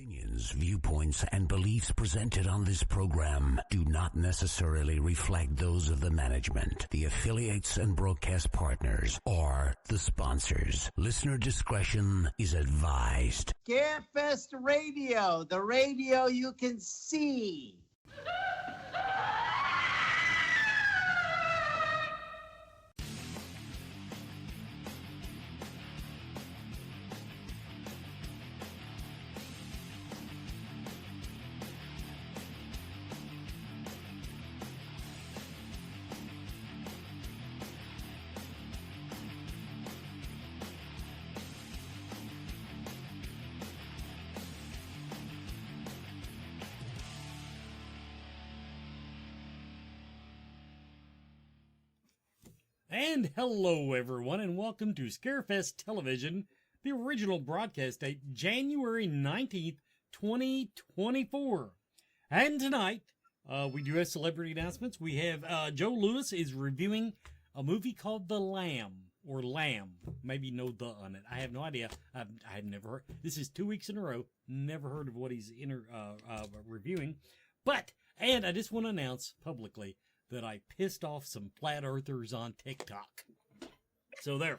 Opinions, viewpoints, and beliefs presented on this program do not necessarily reflect those of the management, the affiliates and broadcast partners, or the sponsors. Listener discretion is advised. Scarefest Radio, the radio you can see. And hello everyone, and welcome to Scarefest Television, the original broadcast date, January 19th, 2024. And tonight, we do have celebrity announcements. We have, Joe Lewis is reviewing a movie called The Lamb, or Lamb. Maybe no "the" on it. I have no idea. I had never heard. This is 2 weeks in a row. Never heard of what he's reviewing. And I just want to announce publicly that I pissed off some flat earthers on TikTok. So there.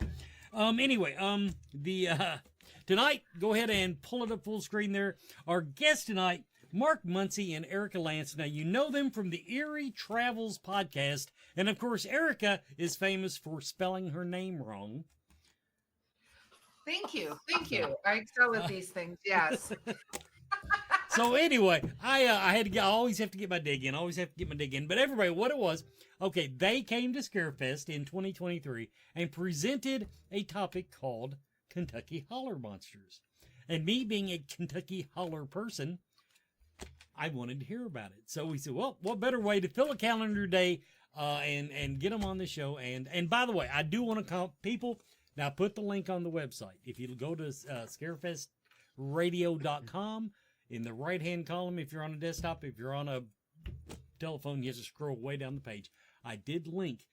Tonight, go ahead and pull it up full screen there. Our guest tonight, Mark Muncy and Erica Lance. Now, you know them from the Eerie Travels podcast. And of course, Erika is famous for spelling her name wrong. Thank you. I excel at these things, yes. So anyway, I always have to get my dig in. But everybody, what it was, okay, they came to Scarefest in 2023 and presented a topic called Kentucky Holler Monsters. And me being a Kentucky Holler person, I wanted to hear about it. So we said, well, what better way to fill a calendar day and get them on the show. And by the way, I do want to call people. Now, put the link on the website. If you go to scarefestradio.com, in the right-hand column, if you're on a desktop, if you're on a telephone, you have to scroll way down the page. I did link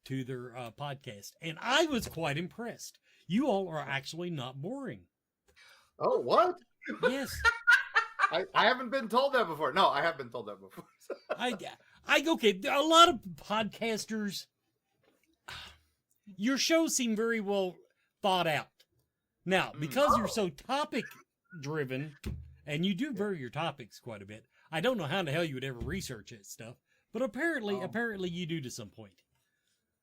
to their podcast, and I was quite impressed. You all are actually not boring. Oh, what? Yes. I haven't been told that before. No, I have been told that before. Okay, there are a lot of podcasters. Your shows seem very well thought out. Now, because you're so topic-driven, and you do vary your topics quite a bit. I don't know how the hell you would ever research that stuff, but apparently you do to some point.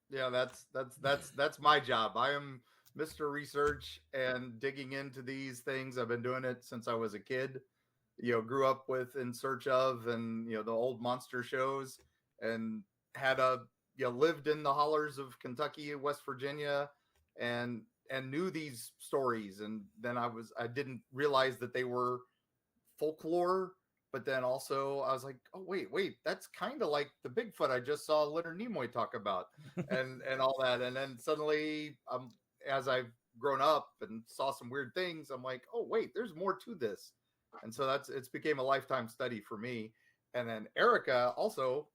Yeah, that's my job. I am Mr. Research and digging into these things. I've been doing it since I was a kid. Grew up with In Search Of and the old monster shows, and had lived in the hollers of Kentucky, West Virginia, and knew these stories. And then I didn't realize that they were folklore, but then also I was like, oh wait, that's kind of like the Bigfoot I just saw Leonard Nimoy talk about, and all that. And then suddenly, as I've grown up and saw some weird things, I'm like, oh wait, there's more to this. And so it's became a lifetime study for me. And then Erika also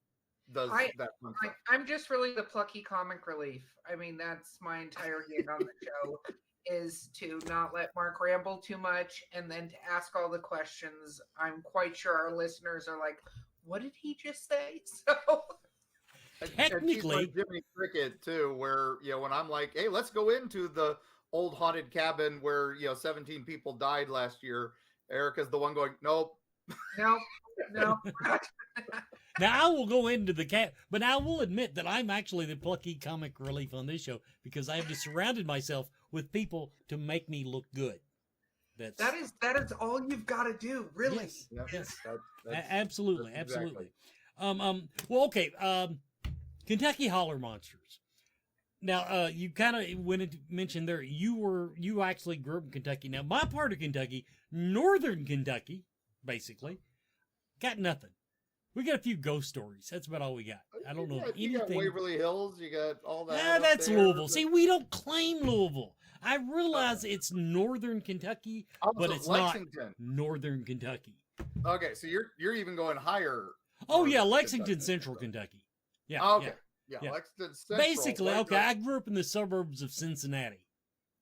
does that. I'm just really the plucky comic relief. I mean, that's my entire gig on the show. Is to not let Mark ramble too much and then to ask all the questions. I'm quite sure our listeners are like, what did he just say? So technically, like Jimmy Cricket too, where when I'm like, hey, let's go into the old haunted cabin where 17 people died last year, Erika's the one going, nope. No. Now I will go into the cat, but I will admit that I'm actually the plucky comic relief on this show because I have just surrounded myself with people to make me look good. That is all you've got to do, really. Yes. That's absolutely. Well, okay. Kentucky Holler Monsters. Now, you kind of mentioned there you actually grew up in Kentucky. Now, my part of Kentucky, northern Kentucky, basically, got nothing. We got a few ghost stories. That's about all we got. I don't know anything. You got Waverly Hills. You got all that. Yeah, that's Louisville. See, we don't claim Louisville. I realize it's northern Kentucky, but it's Lexington. Not northern Kentucky. Okay, so you're even going higher. Oh yeah, Lexington, Central Kentucky. Yeah. Oh, okay. Yeah, Lexington Central. Basically, okay. I grew up in the suburbs of Cincinnati.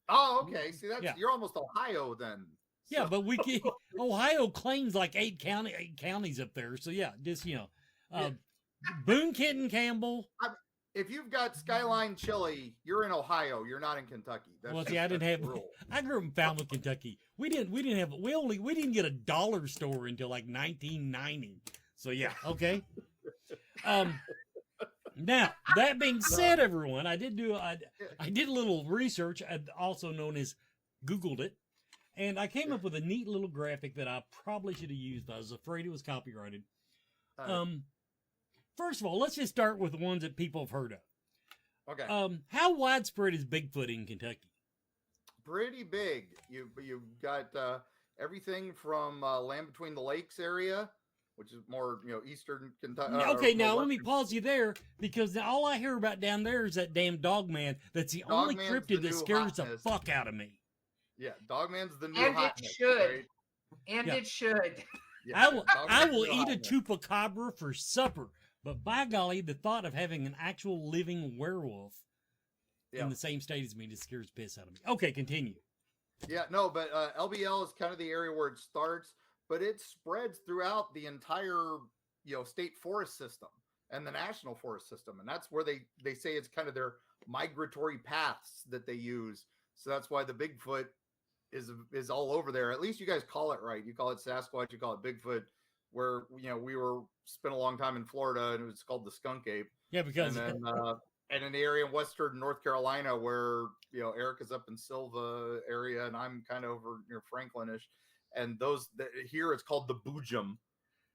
Oh, okay. See, you're almost Ohio then. Yeah, but we can, Ohio claims like eight counties up there. So yeah, just Boone, Kenton, Campbell. If you've got Skyline Chili, you're in Ohio. You're not in Kentucky. Well, see, I didn't have. I grew up in Falmouth, Kentucky. We didn't get a dollar store until like 1990. So yeah, okay. Now that being said, everyone, I did a little research, also known as Googled it, and I came up with a neat little graphic that I probably should have used, but I was afraid it was copyrighted. First of all, let's just start with the ones that people have heard of. Okay. How widespread is Bigfoot in Kentucky? Pretty big. You've got everything from Land Between the Lakes area, which is more eastern Kentucky. Okay, now let me pause you there, because all I hear about down there is that damn Dogman. That's the only cryptid that scares the fuck out of me. Yeah, Dogman's the new and hotness. It should. Right? And it should. Yeah, I will eat a chupacabra for supper, but by golly, the thought of having an actual living werewolf in the same state as me just scares the piss out of me. Okay, continue. Yeah, no, but LBL is kind of the area where it starts, but it spreads throughout the entire state forest system and the national forest system, and that's where they say it's kind of their migratory paths that they use. So that's why the Bigfoot is all over there. At least you guys call it right. You call it Sasquatch, you call it Bigfoot. Where we spent a long time in Florida, and it was called the skunk ape. Yeah, because and in the area in western North Carolina where Erika's up in Silva area, and I'm kind of over near Franklinish, and here it's called the boojum.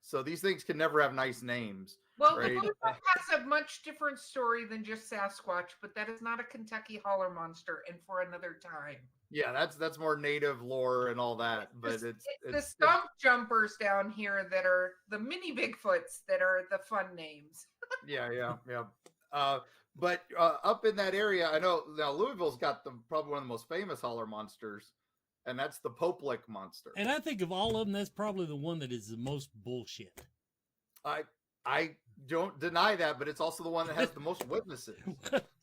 So these things can never have nice names. Well, right? the boojum has a much different story than just Sasquatch, but that is not a Kentucky holler monster, and for another time. Yeah, that's more native lore and all that, but it's the stump jumpers down here that are the mini Bigfoots that are the fun names. yeah. But up in that area, I know now Louisville's got probably one of the most famous holler monsters, and that's the Poplick monster. And I think of all of them, that's probably the one that is the most bullshit. I don't deny that, but it's also the one that has the most witnesses.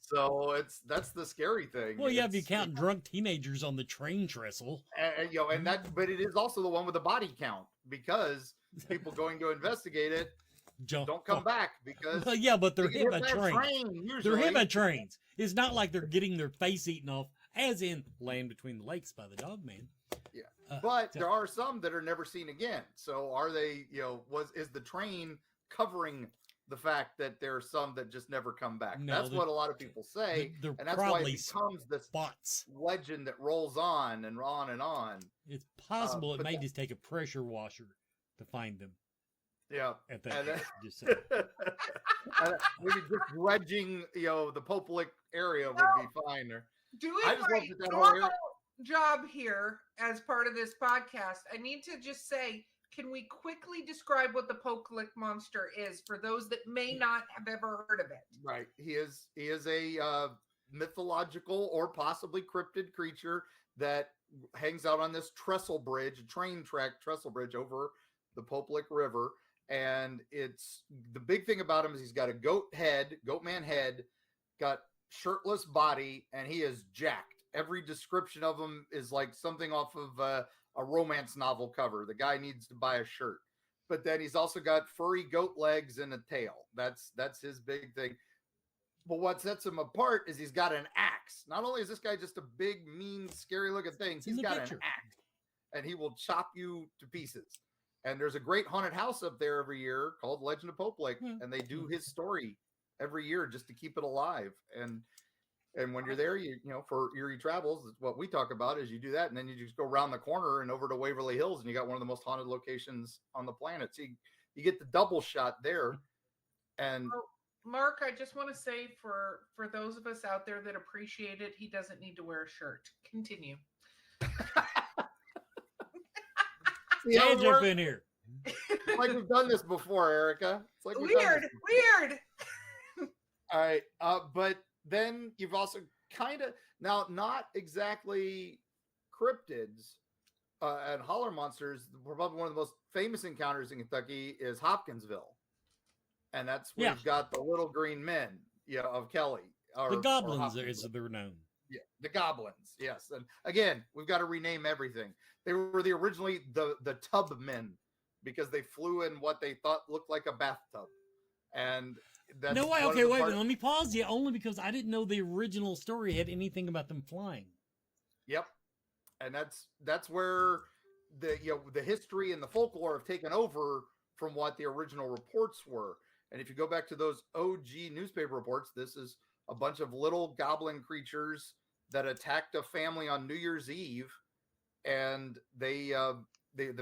So that's the scary thing. Well, yeah, if you count drunk teenagers on the train trestle, but it is also the one with the body count, because people going to investigate it don't come back because but they're hit by trains. They're hit by trains. It's not like they're getting their face eaten off, as in Land Between the Lakes by the Dogman. Yeah, but there are some that are never seen again. So are they? Is the train covering the fact that there are some that just never come back? No, that's what a lot of people say, and that's why it becomes this legend that rolls on and on and on. It's possible it may just take a pressure washer to find them. Yeah, at that just maybe just dredging, the Poplick area would be fine. Doing my normal job here as part of this podcast, I need to just say, can we quickly describe what the Poplick monster is for those that may not have ever heard of it? Right, he is a mythological or possibly cryptid creature that hangs out on this trestle bridge, train track trestle bridge over the Poplick River. And it's the big thing about him is he's got a goat man head, got shirtless body, and he is jacked. Every description of him is like something off of a romance novel cover. The guy needs to buy a shirt. But then he's also got furry goat legs and a tail. That's his big thing. But what sets him apart is he's got an axe. Not only is this guy just a big, mean, scary looking thing, he's got an axe, and he will chop you to pieces. And there's a great haunted house up there every year called Legend of Poplick, and they do his story every year just to keep it alive. And when you're there, for Eerie Travels, what we talk about is you do that, and then you just go around the corner and over to Waverly Hills, and you got one of the most haunted locations on the planet. So you get the double shot there. And Mark, I just want to say for those of us out there that appreciate it, he doesn't need to wear a shirt. Continue. Can't jump in here. It's like we've done this before, Erika. It's like weird. All right, but then you've also kind of not exactly cryptids and holler monsters. Probably one of the most famous encounters in Kentucky is Hopkinsville, and that's where you've got the little green men, of Kelly. The goblins, as they're known. Yeah, the goblins. Yes, and again, we've got to rename everything. They were originally the tub men because they flew in what they thought looked like a bathtub, and that's No way. one Okay, of the wait. part- Let me pause you only because I didn't know the original story had anything about them flying. Yep, and that's where the history and the folklore have taken over from what the original reports were. And if you go back to those OG newspaper reports, this is a bunch of little goblin creatures that attacked a family on New Year's Eve, and the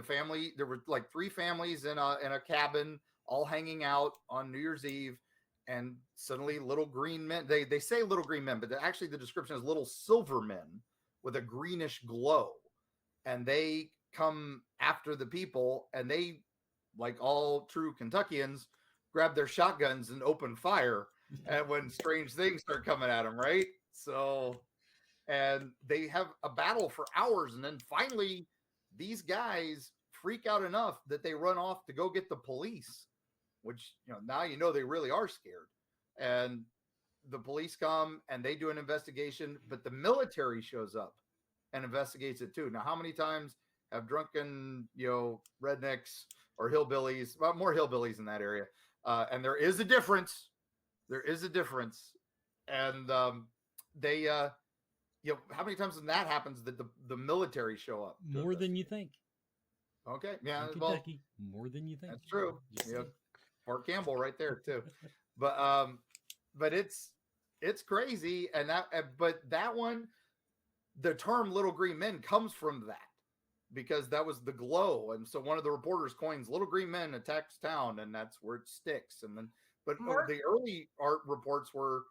family, there were like 3 families in a cabin all hanging out on New Year's Eve, and suddenly little green men, they say little green men, but actually the description is little silver men with a greenish glow, and they come after the people, and they, like all true Kentuckians, grab their shotguns and open fire. And when strange things start coming at them, right? So, and they have a battle for hours, and then finally, these guys freak out enough that they run off to go get the police, which now they really are scared. And the police come and they do an investigation, but the military shows up and investigates it too. Now, how many times have drunken, rednecks or hillbillies, well, more hillbillies in that area, and there is a difference. There is a difference, and they, how many times when that happens that the military show up? More than you think. Okay, yeah, In well, Kentucky, more than you think. that's true. Just Yeah, saying. Fort Campbell right there too, but it's crazy, and but that one, the term "little green men" comes from that because that was the glow, and so one of the reporters coins "little green men attacks town," and that's where it sticks. And then, but the early art reports were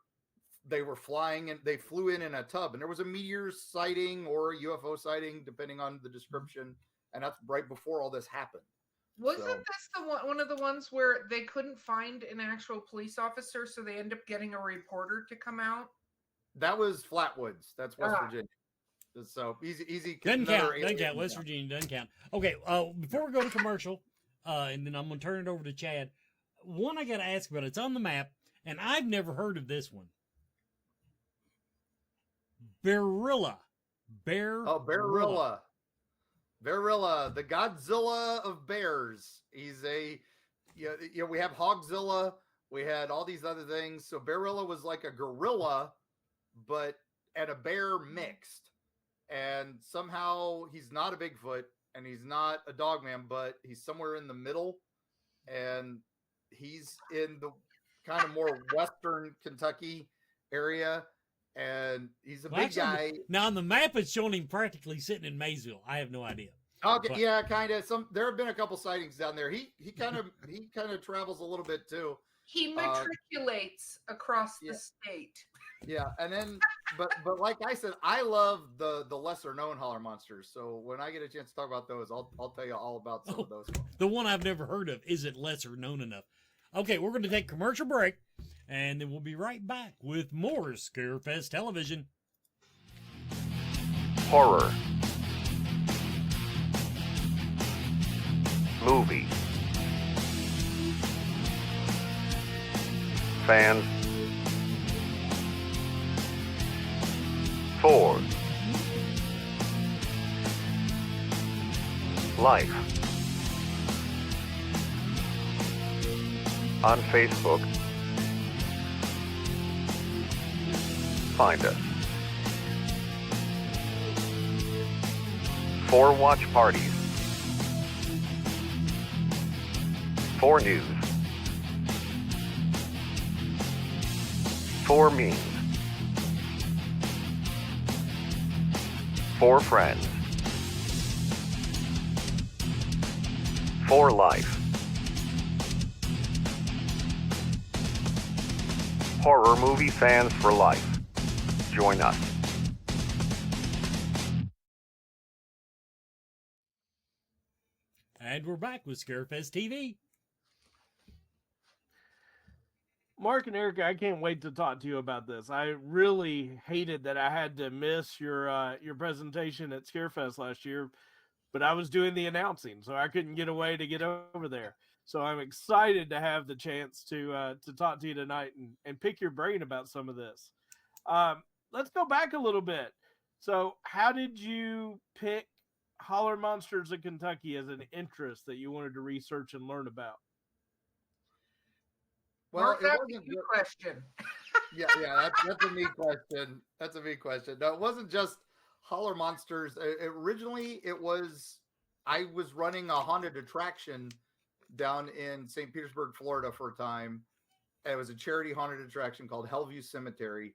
they were flying and they flew in a tub, and there was a meteor sighting or a UFO sighting depending on the description, and that's right before all this happened. Wasn't this one of the ones where they couldn't find an actual police officer, so they end up getting a reporter to come out? That was Flatwoods. That's West Virginia. So easy. Doesn't count. West Virginia doesn't count. Okay, before we go to commercial, and then I'm going to turn it over to Chad. One I got to ask about. It's on the map, and I've never heard of this one. Barilla. Barilla. Barilla, the Godzilla of bears. He's we have Hogzilla. We had all these other things. So Barilla was like a gorilla, and a bear mixed. And somehow he's not a Bigfoot and he's not a dogman, but he's somewhere in the middle. And he's in the kind of more western Kentucky area. And he's a big guy. Now on the map, it's showing him practically sitting in Maysville. I have no idea. Okay, but, yeah, kind of. There have been a couple sightings down there. He kind of travels a little bit too. He matriculates across the state. Yeah, and then but like I said, I love the lesser known holler monsters. So when I get a chance to talk about those, I'll tell you all about some of those. The one I've never heard of. Is it lesser known enough? Okay, we're going to take a commercial break, and then we'll be right back with more Scarefest Television. Horror. Movie. Fans. For. Life. On Facebook. Find us. For watch parties. For news. For memes. For friends. For life. Horror movie fans for life. Join us. And we're back with Scarefest TV. Mark and Erica, I can't wait to talk to you about this. I really hated that I had to miss your presentation at Scarefest last year, but I was doing the announcing, so I couldn't get away to get over there. So I'm excited to have the chance to talk to you tonight and pick your brain about some of this. let's go back a little bit. So, how did you pick Holler Monsters of Kentucky as an interest that you wanted to research and learn about? Well, Mark, it that's wasn't a good question. yeah, that's a me question. That's a me question. No, it wasn't just Holler Monsters. Originally, I was running a haunted attraction down in St. Petersburg, Florida for a time. It was a charity haunted attraction called Hellview Cemetery.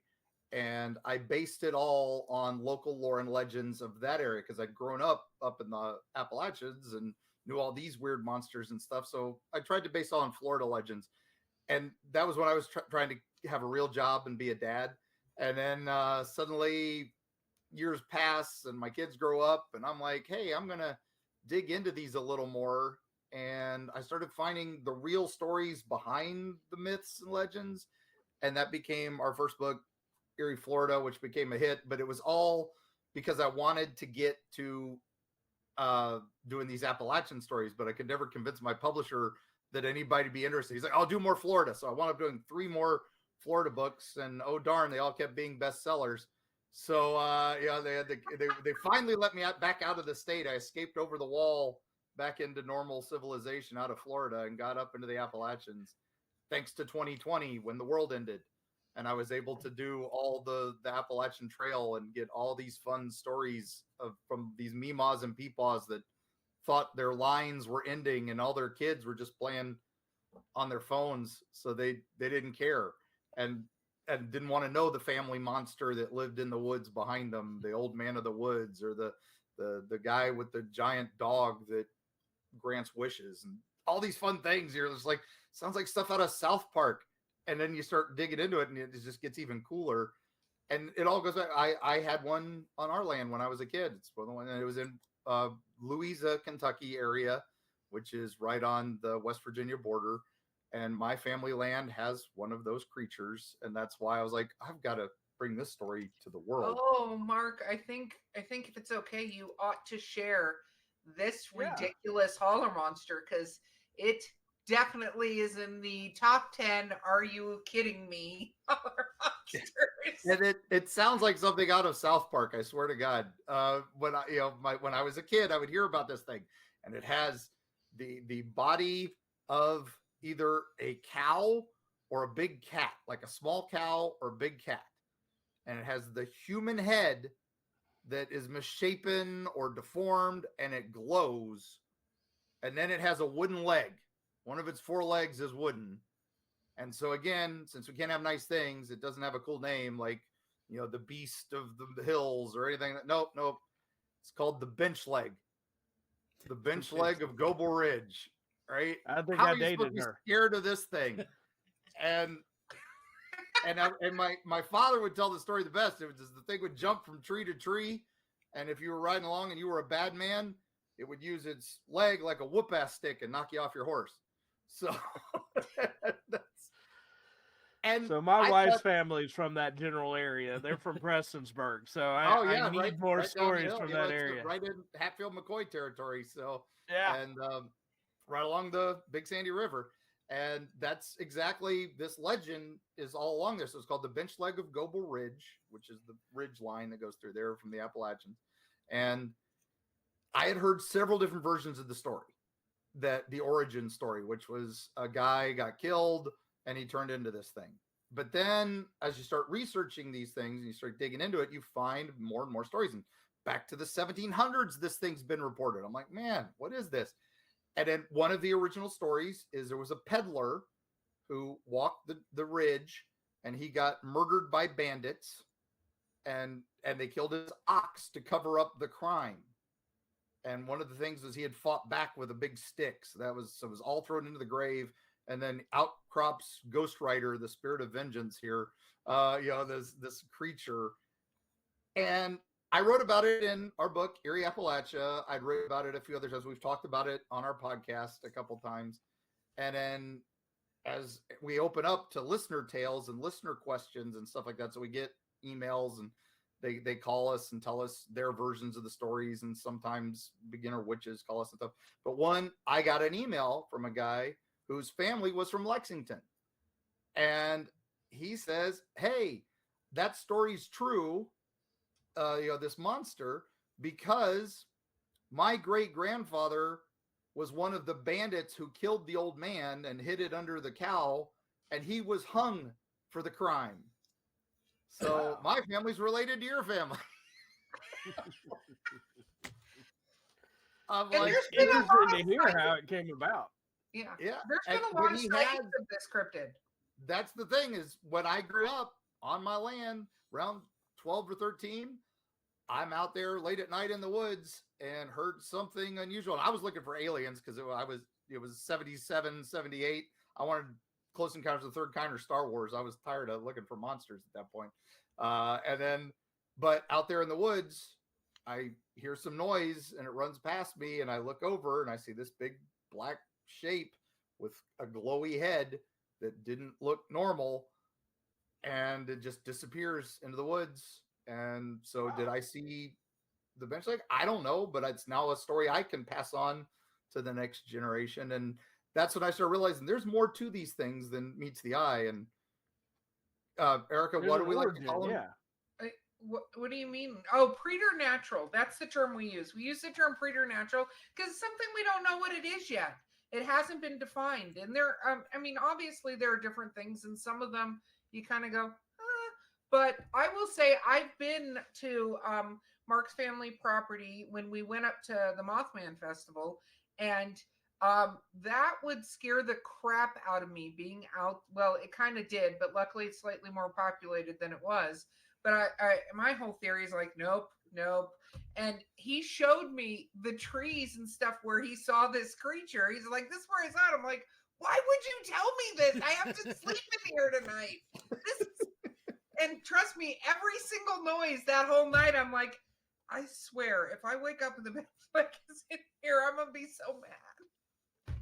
And I based it all on local lore and legends of that area because I'd grown up in the Appalachians and knew all these weird monsters and stuff. So I tried to base it all on Florida legends. And that was when I was trying to have a real job and be a dad. And then suddenly years pass and my kids grow up and I'm like, hey, I'm going to dig into these a little more. And I started finding the real stories behind the myths and legends. And that became our first book, Eerie, Florida, which became a hit. But it was all because I wanted to get to doing these Appalachian stories, but I could never convince my publisher that anybody would be interested. He's like, I'll do more Florida. So I wound up doing 3 more Florida books, and oh darn, they all kept being bestsellers. So they finally let me back out of the state. I escaped over the wall back into normal civilization out of Florida and got up into the Appalachians, thanks to 2020 when the world ended. And I was able to do all the Appalachian Trail and get all these fun stories from these Meemaws and Peepaws that thought their lines were ending and all their kids were just playing on their phones. So they didn't care and didn't want to know the family monster that lived in the woods behind them, the old man of the woods, or the guy with the giant dog that grants wishes and all these fun things. You're just like, sounds like stuff out of South Park. And then you start digging into it and it just gets even cooler. And it all goes back. I had one on our land when I was a kid. It's one, and it was in Louisa, Kentucky area, which is right on the West Virginia border. And my family land has one of those creatures. And that's why I was like, I've got to bring this story to the world. Oh, Mark, I think if it's okay, you ought to share this ridiculous Holler monster because it definitely is in the top 10. Are you kidding me? Holler monsters. And it sounds like something out of South Park. I swear to God. When I was a kid, I would hear about this thing, and it has the body of either a cow or a big cat, like a small cow or a big cat, and it has the human head that is misshapen or deformed, and it glows, and then it has a wooden leg. One of its 4 legs is wooden. And so again, since we can't have nice things, it doesn't have a cool name like, the beast of the hills or anything. Nope. It's called the bench leg. The bench leg of Goble Ridge, right? I think How I are you dated supposed to her. be scared of this thing? and my father would tell the story the best. It was just the thing would jump from tree to tree. And if you were riding along and you were a bad man, it would use its leg like a whoop-ass stick and knock you off your horse. So so my wife's family's from that general area. They're from Prestonsburg. So I need more stories from that area. Right in Hatfield McCoy territory. So yeah. And right along the Big Sandy River. And that's exactly, this legend is all along there. So it's called the Bench Leg of Goble Ridge, which is the ridge line that goes through there from the Appalachians. And I had heard several different versions of the story, that the origin story, which was a guy got killed and he turned into this thing. But then as you start researching these things and you start digging into it, you find more and more stories. And back to the 1700s, this thing's been reported. I'm like, man, what is this? And then one of the original stories is there was a peddler who walked the ridge and he got murdered by bandits and they killed his ox to cover up the crime. And one of the things was he had fought back with a big stick. So it was all thrown into the grave. And then out crops Ghost Rider, the spirit of vengeance here, this creature. And I wrote about it in our book, Eerie, Appalachia. I'd written about it a few other times. We've talked about it on our podcast a couple times. And then as we open up to listener tales and listener questions and stuff like that, so we get emails and they call us and tell us their versions of the stories, and sometimes beginner witches call us and stuff. But I got an email from a guy whose family was from Lexington. And he says, hey, that story's true, this monster, because my great grandfather was one of the bandits who killed the old man and hid it under the cow, and he was hung for the crime. So my family's related to your family. I'm And like, there's been a lot interesting of to hear sightings. how it came about. Yeah. yeah. There's been And a lot when of he sightings had- of this cryptid. That's the thing, is when I grew up on my land around 12 or 13, I'm out there late at night in the woods and heard something unusual. And I was looking for aliens because it was 77, 78. I wanted Close Encounters of the Third Kind or Star Wars. I was tired of looking for monsters at that point. But out there in the woods, I hear some noise and it runs past me, and I look over and I see this big black shape with a glowy head that didn't look normal, and it just disappears into the woods. And so did I see the bench? Like, I don't know, but it's now a story I can pass on to the next generation. And that's when I started realizing there's more to these things than meets the eye. And Erica, There's what do an we like to origin, call them? Yeah. What do you mean? Oh, preternatural. That's the term we use. We use the term preternatural because it's something we don't know what it is yet. It hasn't been defined. And there, obviously there are different things, and some of them you kind of go, but I will say I've been to Mark's family property when we went up to the Mothman Festival, and that would scare the crap out of me being out. Well, it kind of did, but luckily it's slightly more populated than it was. But my whole theory is like, nope. And he showed me the trees and stuff where he saw this creature. He's like, this is where I saw it. I'm like, why would you tell me this? I have to sleep in here tonight. And trust me, every single noise that whole night, I'm like, I swear, if I wake up in the middle of in here, I'm gonna be so mad.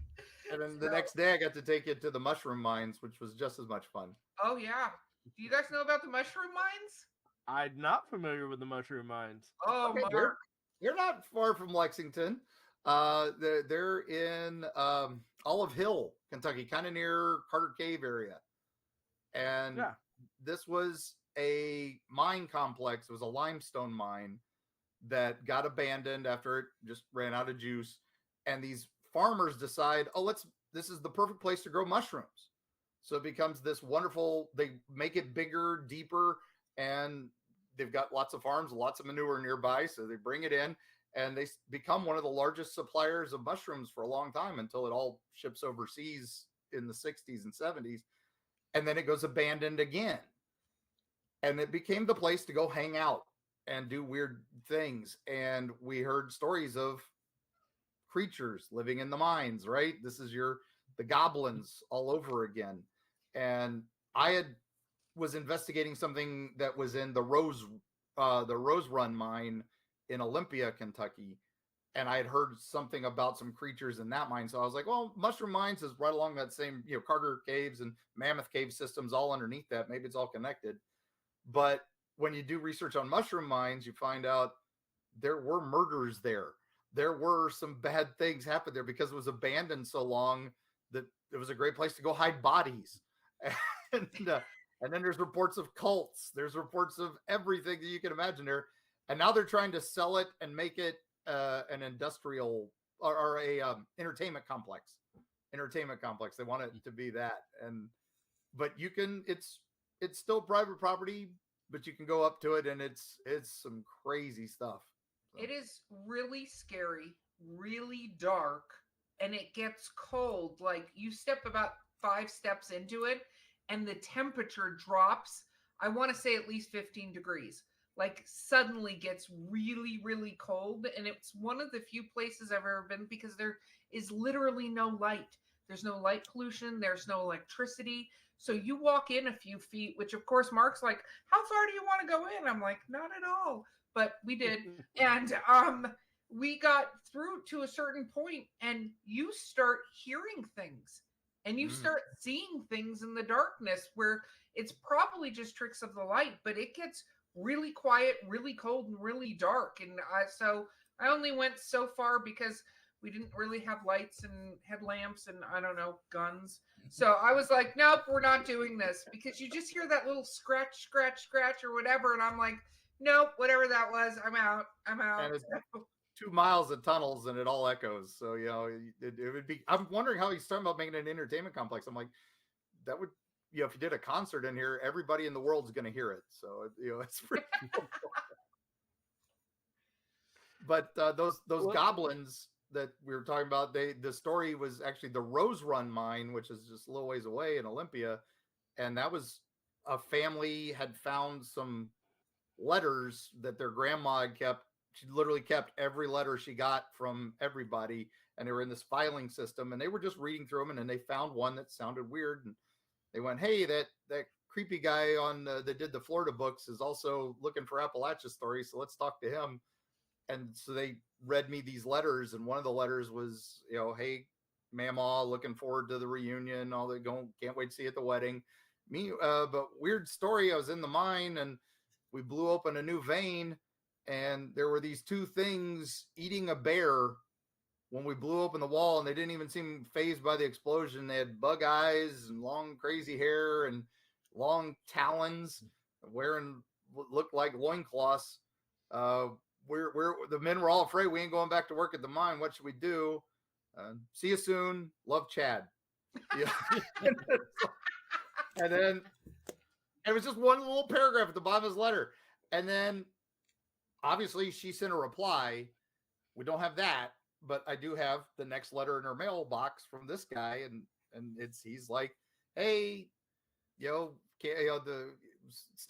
And then the next day I got to take it to the mushroom mines, which was just as much fun. Oh yeah. Do you guys know about the mushroom mines? I'm not familiar with the mushroom mines. Oh, Okay, Mark. you're not far from Lexington. They're in Olive Hill, Kentucky, kind of near Carter Cave area. And this was a mine complex. It was a limestone mine that got abandoned after it just ran out of juice. And these farmers decide, this is the perfect place to grow mushrooms. So it becomes this wonderful, they make it bigger, deeper, and they've got lots of farms, lots of manure nearby. So they bring it in, and they become one of the largest suppliers of mushrooms for a long time until it all ships overseas in the 60s and 70s. And then it goes abandoned again. And it became the place to go hang out and do weird things. And we heard stories of creatures living in the mines, right? This is the goblins all over again. And I was investigating something that was in the Rose Run mine in Olympia, Kentucky. And I had heard something about some creatures in that mine. So I was like, well, mushroom mines is right along that same, Carter Caves and Mammoth Cave systems all underneath that. Maybe it's all connected. But when you do research on mushroom mines, you find out there were murders there. There were some bad things happen there because it was abandoned so long that it was a great place to go hide bodies. And then there's reports of cults. There's reports of everything that you can imagine there. And now they're trying to sell it and make it an industrial or a entertainment complex. They want it to be that. But you can, it's still private property, but you can go up to it, and it's some crazy stuff. So. It is really scary, really dark, and it gets cold. Like you step about 5 steps into it, and the temperature drops. I want to say at least 15 degrees. Like suddenly gets really, really cold. And it's one of the few places I've ever been because there is literally no light. There's no light pollution. There's no electricity. So you walk in a few feet, which of course Mark's like, how far do you want to go in? I'm like, not at all. But we did. And we got through to a certain point, and you start hearing things. And you start seeing things in the darkness where it's probably just tricks of the light, but it gets really quiet, really cold, and really dark. And so I only went so far because We didn't really have lights and headlamps and, I don't know, guns. So I was like, nope, we're not doing this, because you just hear that little scratch, scratch, scratch or whatever. And I'm like, nope, whatever that was, I'm out. And it's 2 miles of tunnels and it all echoes. So, you know, it would be, I'm wondering how he's talking about making an entertainment complex. I'm like, that would, you know, if you did a concert in here, everybody in the world's going to hear it. So, you know, it's pretty cool. But those goblins that we were talking about, the story was actually the Rose Run mine, which is just a little ways away in Olympia. And that was a family had found some letters that their grandma had kept. She literally kept every letter she got from everybody, and they were in this filing system, and they were just reading through them, and then they found one that sounded weird, and they went, hey, that creepy guy on that did the Florida books is also looking for Appalachia stories, so let's talk to him. And so they read me these letters, and one of the letters was, you know, hey, Mama, looking forward to the reunion, all that, can't wait to see you at the wedding. But weird story, I was in the mine, and we blew open a new vein, and there were these two things eating a bear when we blew open the wall, and they didn't even seem phased by the explosion. They had bug eyes and long, crazy hair and long talons, wearing what looked like loincloths. We're the men were all afraid. We ain't going back to work at the mine. What should we do? See you soon. Love, Chad. Yeah. And then it was just one little paragraph at the bottom of his letter. And then obviously she sent a reply. We don't have that, but I do have the next letter in her mailbox from this guy. And he's like, hey, still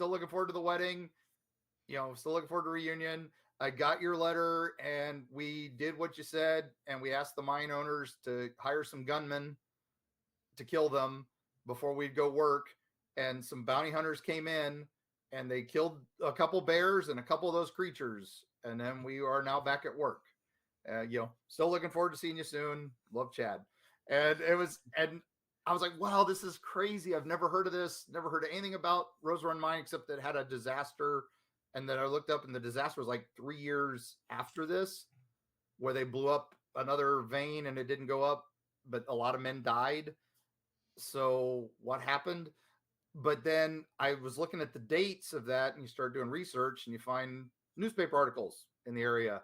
looking forward to the wedding, still looking forward to reunion. I got your letter, and we did what you said, and we asked the mine owners to hire some gunmen to kill them before we'd go work. And some bounty hunters came in, and they killed a couple bears and a couple of those creatures. And then we are now back at work. Still looking forward to seeing you soon. Love, Chad. And I was like, wow, this is crazy. I've never heard of this. Never heard of anything about Rose Run Mine, except that it had a disaster. And then I looked up, and the disaster was like 3 years after this, where they blew up another vein and it didn't go up, but a lot of men died. So what happened? But then I was looking at the dates of that, and you start doing research, and you find newspaper articles in the area.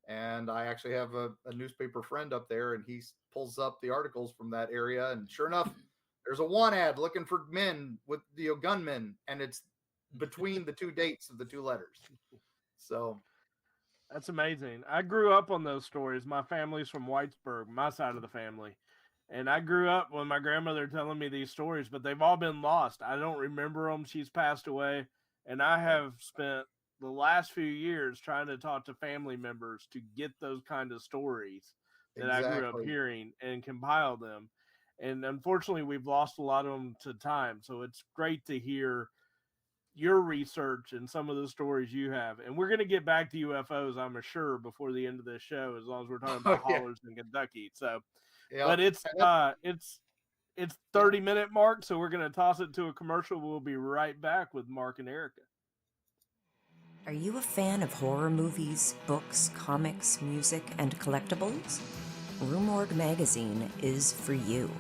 And I actually have a newspaper friend up there, and he pulls up the articles from that area. And sure enough, there's a want ad looking for men with gunmen, and it's between the two dates of the two letters. So that's amazing. I grew up on those stories. My family's from Whitesburg, my side of the family. And I grew up with my grandmother telling me these stories, but they've all been lost. I don't remember them. She's passed away. And I have spent the last few years trying to talk to family members to get those kind of stories that I grew up hearing and compile them. And unfortunately, we've lost a lot of them to time. So it's great to hear your research and some of the stories you have. And we're going to get back to UFOs, I'm sure, before the end of this show, as long as we're talking about hollers in Kentucky. So, but it's 30-minute mark. So we're going to toss it to a commercial. We'll be right back with Mark and Erica. Are you a fan of horror movies, books, comics, music, and collectibles? Room Org magazine is for you.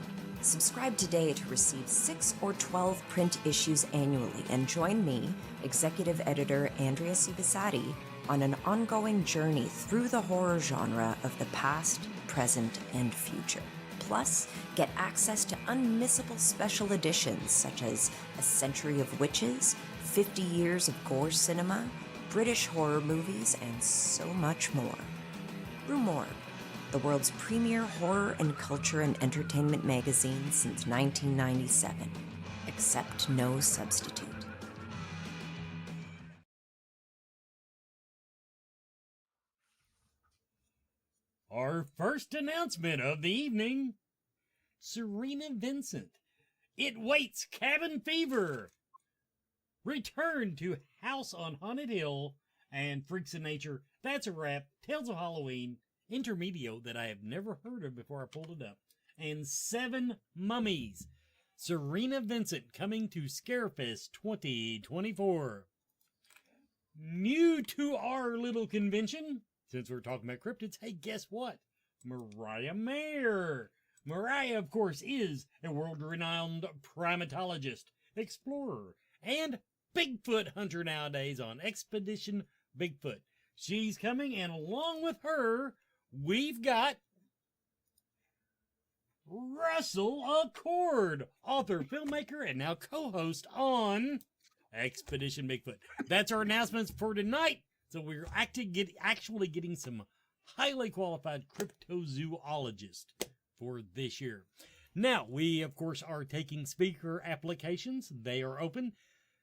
Subscribe today to receive 6 or 12 print issues annually and join me, executive editor Andrea Cibisati, on an ongoing journey through the horror genre of the past, present, and future. Plus, get access to unmissable special editions such as A Century of Witches, 50 Years of Gore Cinema, British horror movies, and so much more. Room Org, the world's premier horror and culture and entertainment magazine since 1997. Accept no substitute. Our first announcement of the evening, Serena Vincent. It Waits Cabin Fever. Return to House on Haunted Hill and Freaks of Nature. That's a Wrap. Tales of Halloween. Intermedio that I have never heard of before I pulled it up. And 7 Mummies. Serena Vincent coming to Scarefest 2024. New to our little convention, since we're talking about cryptids, hey, guess what? Mariah Mayer. Mariah, of course, is a world-renowned primatologist, explorer, and Bigfoot hunter nowadays on Expedition Bigfoot. She's coming, and along with her, we've got Russell Accord, author, filmmaker, and now co-host on Expedition Bigfoot. That's our announcements for tonight. So we're actually getting some highly qualified cryptozoologists for this year. Now, we, of course, are taking speaker applications. They are open.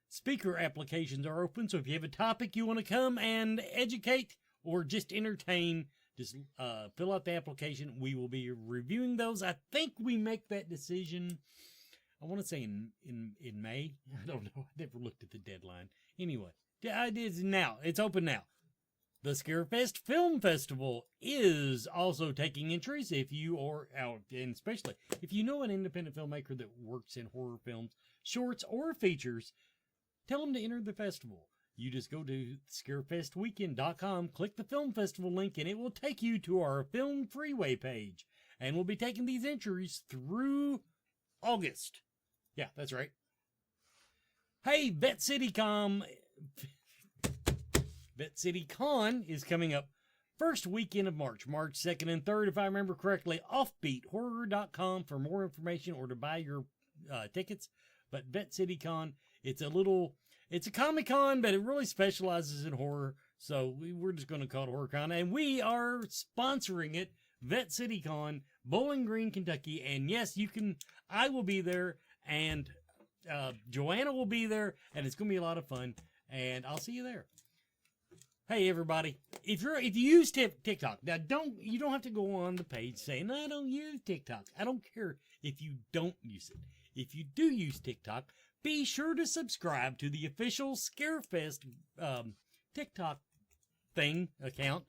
Speaker applications are open, so if you have a topic you want to come and educate or just entertain, just fill out the application. We will be reviewing those. I think we make that decision, I want to say in May. I don't know. I never looked at the deadline. Anyway, it is now. It's open now. The Scarefest Film Festival is also taking entries. If you are out, and especially if you know an independent filmmaker that works in horror films, shorts, or features, tell them to enter the festival. You just go to scarefestweekend.com, click the film festival link, and it will take you to our film freeway page. And we'll be taking these entries through August. Yeah, that's right. Hey, VetCityCon is coming up first weekend of March 2nd and 3rd, if I remember correctly. Offbeathorror.com for more information or to buy your tickets. But VetCityCon, it's a Comic-Con, but it really specializes in horror. So we're just going to call it HorrorCon. And we are sponsoring it, VetCityCon, Bowling Green, Kentucky. And yes, I will be there, and Joanna will be there, and it's going to be a lot of fun. And I'll see you there. Hey everybody, if you use TikTok, now you don't have to go on the page saying, I don't use TikTok. I don't care if you don't use it. If you do use TikTok, be sure to subscribe to the official Scarefest TikTok account,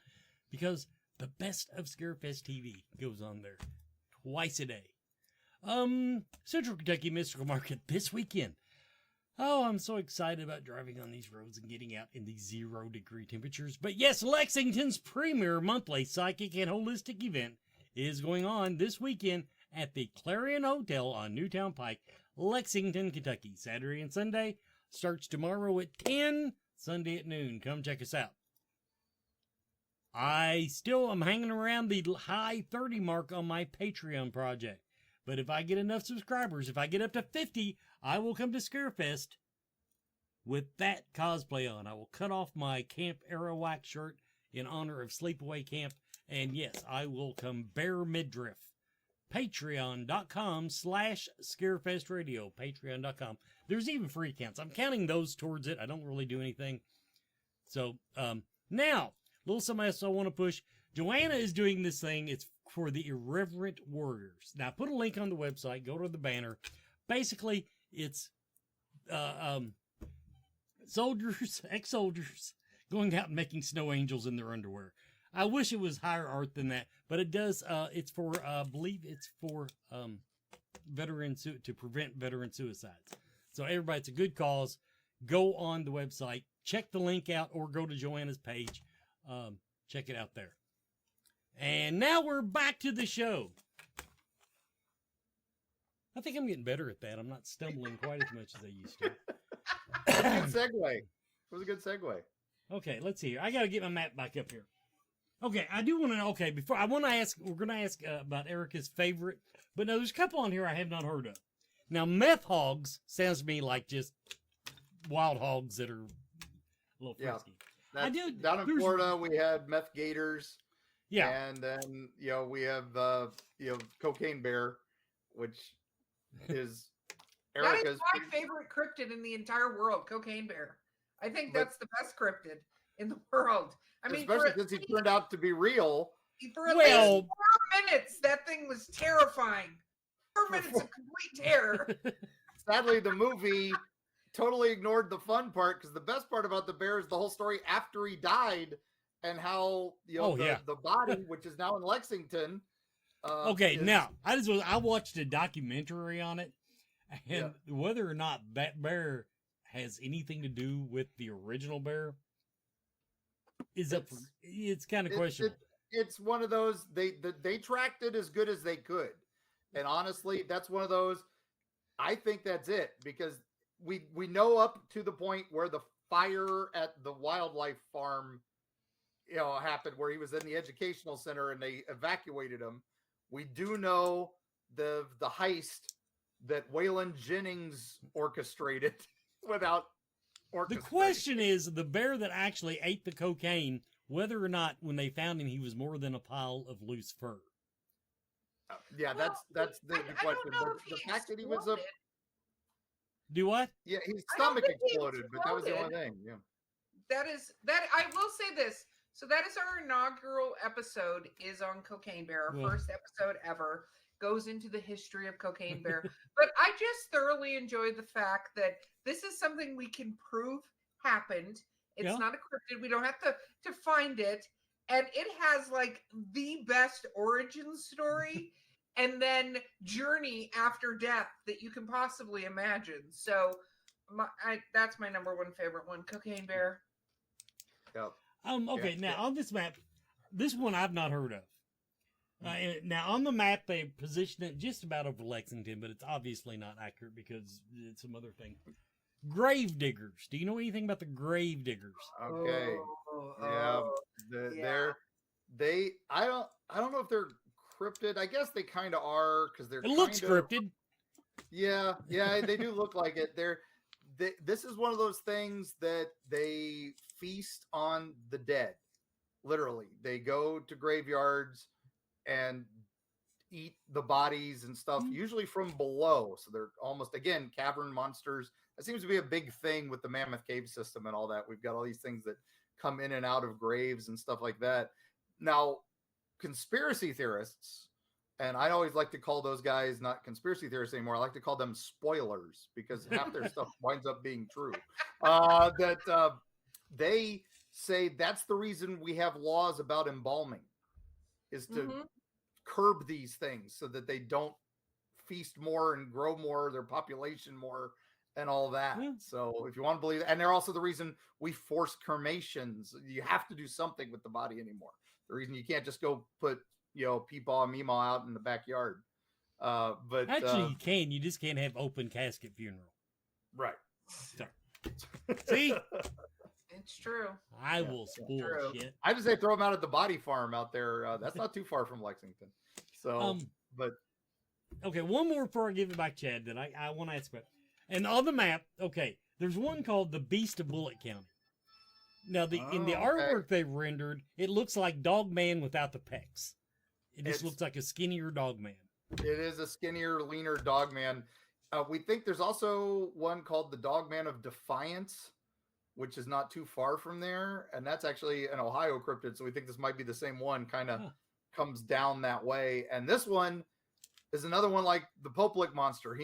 because the best of Scarefest TV goes on there twice a day. Central Kentucky Mystical Market this weekend. Oh, I'm so excited about driving on these roads and getting out in these 0-degree temperatures. But yes, Lexington's premier monthly psychic and holistic event is going on this weekend at the Clarion Hotel on Newtown Pike, Lexington, Kentucky. Saturday and Sunday. Starts tomorrow at 10, Sunday at noon. Come check us out. I still am hanging around the high 30 mark on my Patreon project. But if I get enough subscribers, if I get up to 50, I will come to Scarefest with that cosplay on. I will cut off my Camp Arawak shirt in honor of Sleepaway Camp. And yes, I will come bare midriff. Patreon.com/ScarefestRadio. Patreon.com. There's even free accounts. I'm counting those towards it. I don't really do anything. So, now, a little something else I want to push. Joanna is doing this thing. It's for the Irreverent Warriors. Now, I put a link on the website. Go to the banner. Basically, it's soldiers, ex-soldiers, going out and making snow angels in their underwear. I wish it was higher art than that, but it does. It's for, I believe it's for to prevent veteran suicides. So everybody, it's a good cause. Go on the website, check the link out, or go to Joanna's page. Check it out there. And now we're back to the show. I think I'm getting better at that. I'm not stumbling quite as much as I used to. Good segue. It was a good segue. Okay, let's see here. I got to get my map back up here. Okay, I do want to know. Okay, before I want to ask, we're going to ask about Erica's favorite, but no, there's a couple on here I have not heard of. Now, meth hogs sounds to me like just wild hogs that are a little frisky. Yeah, down in Florida, we had meth gators. Yeah, and then we have cocaine bear, which is Erica's. That is my favorite cryptid in the entire world, cocaine bear. I think that's the best cryptid in the world. I mean, especially since he turned out to be real. For at least 4 minutes, that thing was terrifying. 4 minutes of complete terror. Sadly, the movie totally ignored the fun part, because the best part about the bear is the whole story after he died, and how the body, which is now in Lexington. Now I watched a documentary on it, and whether or not that bear has anything to do with the original bear is it's kind of questionable. it's one of those, they tracked it as good as they could. And honestly, that's one of those, I think that's it, because we know up to the point where the fire at the wildlife farm, happened, where he was in the educational center and they evacuated him. We do know the heist that Waylon Jennings orchestrated without orchestrating. The question is, the bear that actually ate the cocaine, whether or not when they found him, he was more than a pile of loose fur. Yeah, that's the question. The fact that he was a... Do what? Yeah, his stomach exploded, but that was the only thing. Yeah. That I will say this. So that is our inaugural episode, is on Cocaine Bear, our first episode ever. Goes into the history of Cocaine Bear. But I just thoroughly enjoyed the fact that this is something we can prove happened. It's not a cryptid. We don't have to find it. And it has like the best origin story and then journey after death that you can possibly imagine. So that's my number one favorite one, Cocaine Bear. Yep. Okay, now on this map, this one I've not heard of. Now on the map, they position it just about over Lexington, but it's obviously not accurate because it's some other thing. Grave diggers. Do you know anything about the grave diggers? Okay. I don't know if they're cryptid. I guess they kind of are, because it looks cryptid. Yeah, they do look like it. This is one of those things that they feast on the dead. Literally, they go to graveyards and eat the bodies and stuff, usually from below. So they're almost, again, cavern monsters. That seems to be a big thing with the Mammoth Cave system and all that. We've got all these things that come in and out of graves and stuff like that. Now, conspiracy theorists, and I always like to call those guys not conspiracy theorists anymore. I like to call them spoilers, because half their stuff winds up being true. They say that's the reason we have laws about embalming, is to curb these things so that they don't feast more and grow more, their population more, and all that. So if you want to believe, and they're also the reason we force cremations. You have to do something with the body anymore. The reason you can't just go put Peepaw and Meemaw out in the backyard. But actually, you can. You just can't have open casket funeral. Right. So, see, it's true. I will spoil shit. I just say throw them out at the body farm out there. That's not too far from Lexington. So, but okay, one more before I give it back, Chad, that I want to ask about. And on the map, okay, there's one called the Beast of Bullitt County. Now, in the artwork they've rendered, it looks like Dogman without the pecs. It just looks like a skinnier Dogman. It is a skinnier, leaner Dogman. We think there's also one called the Dogman of Defiance, which is not too far from there. And that's actually an Ohio cryptid. So we think this might be the same one, kind of comes down that way. And this one is another one like the Poplick monster.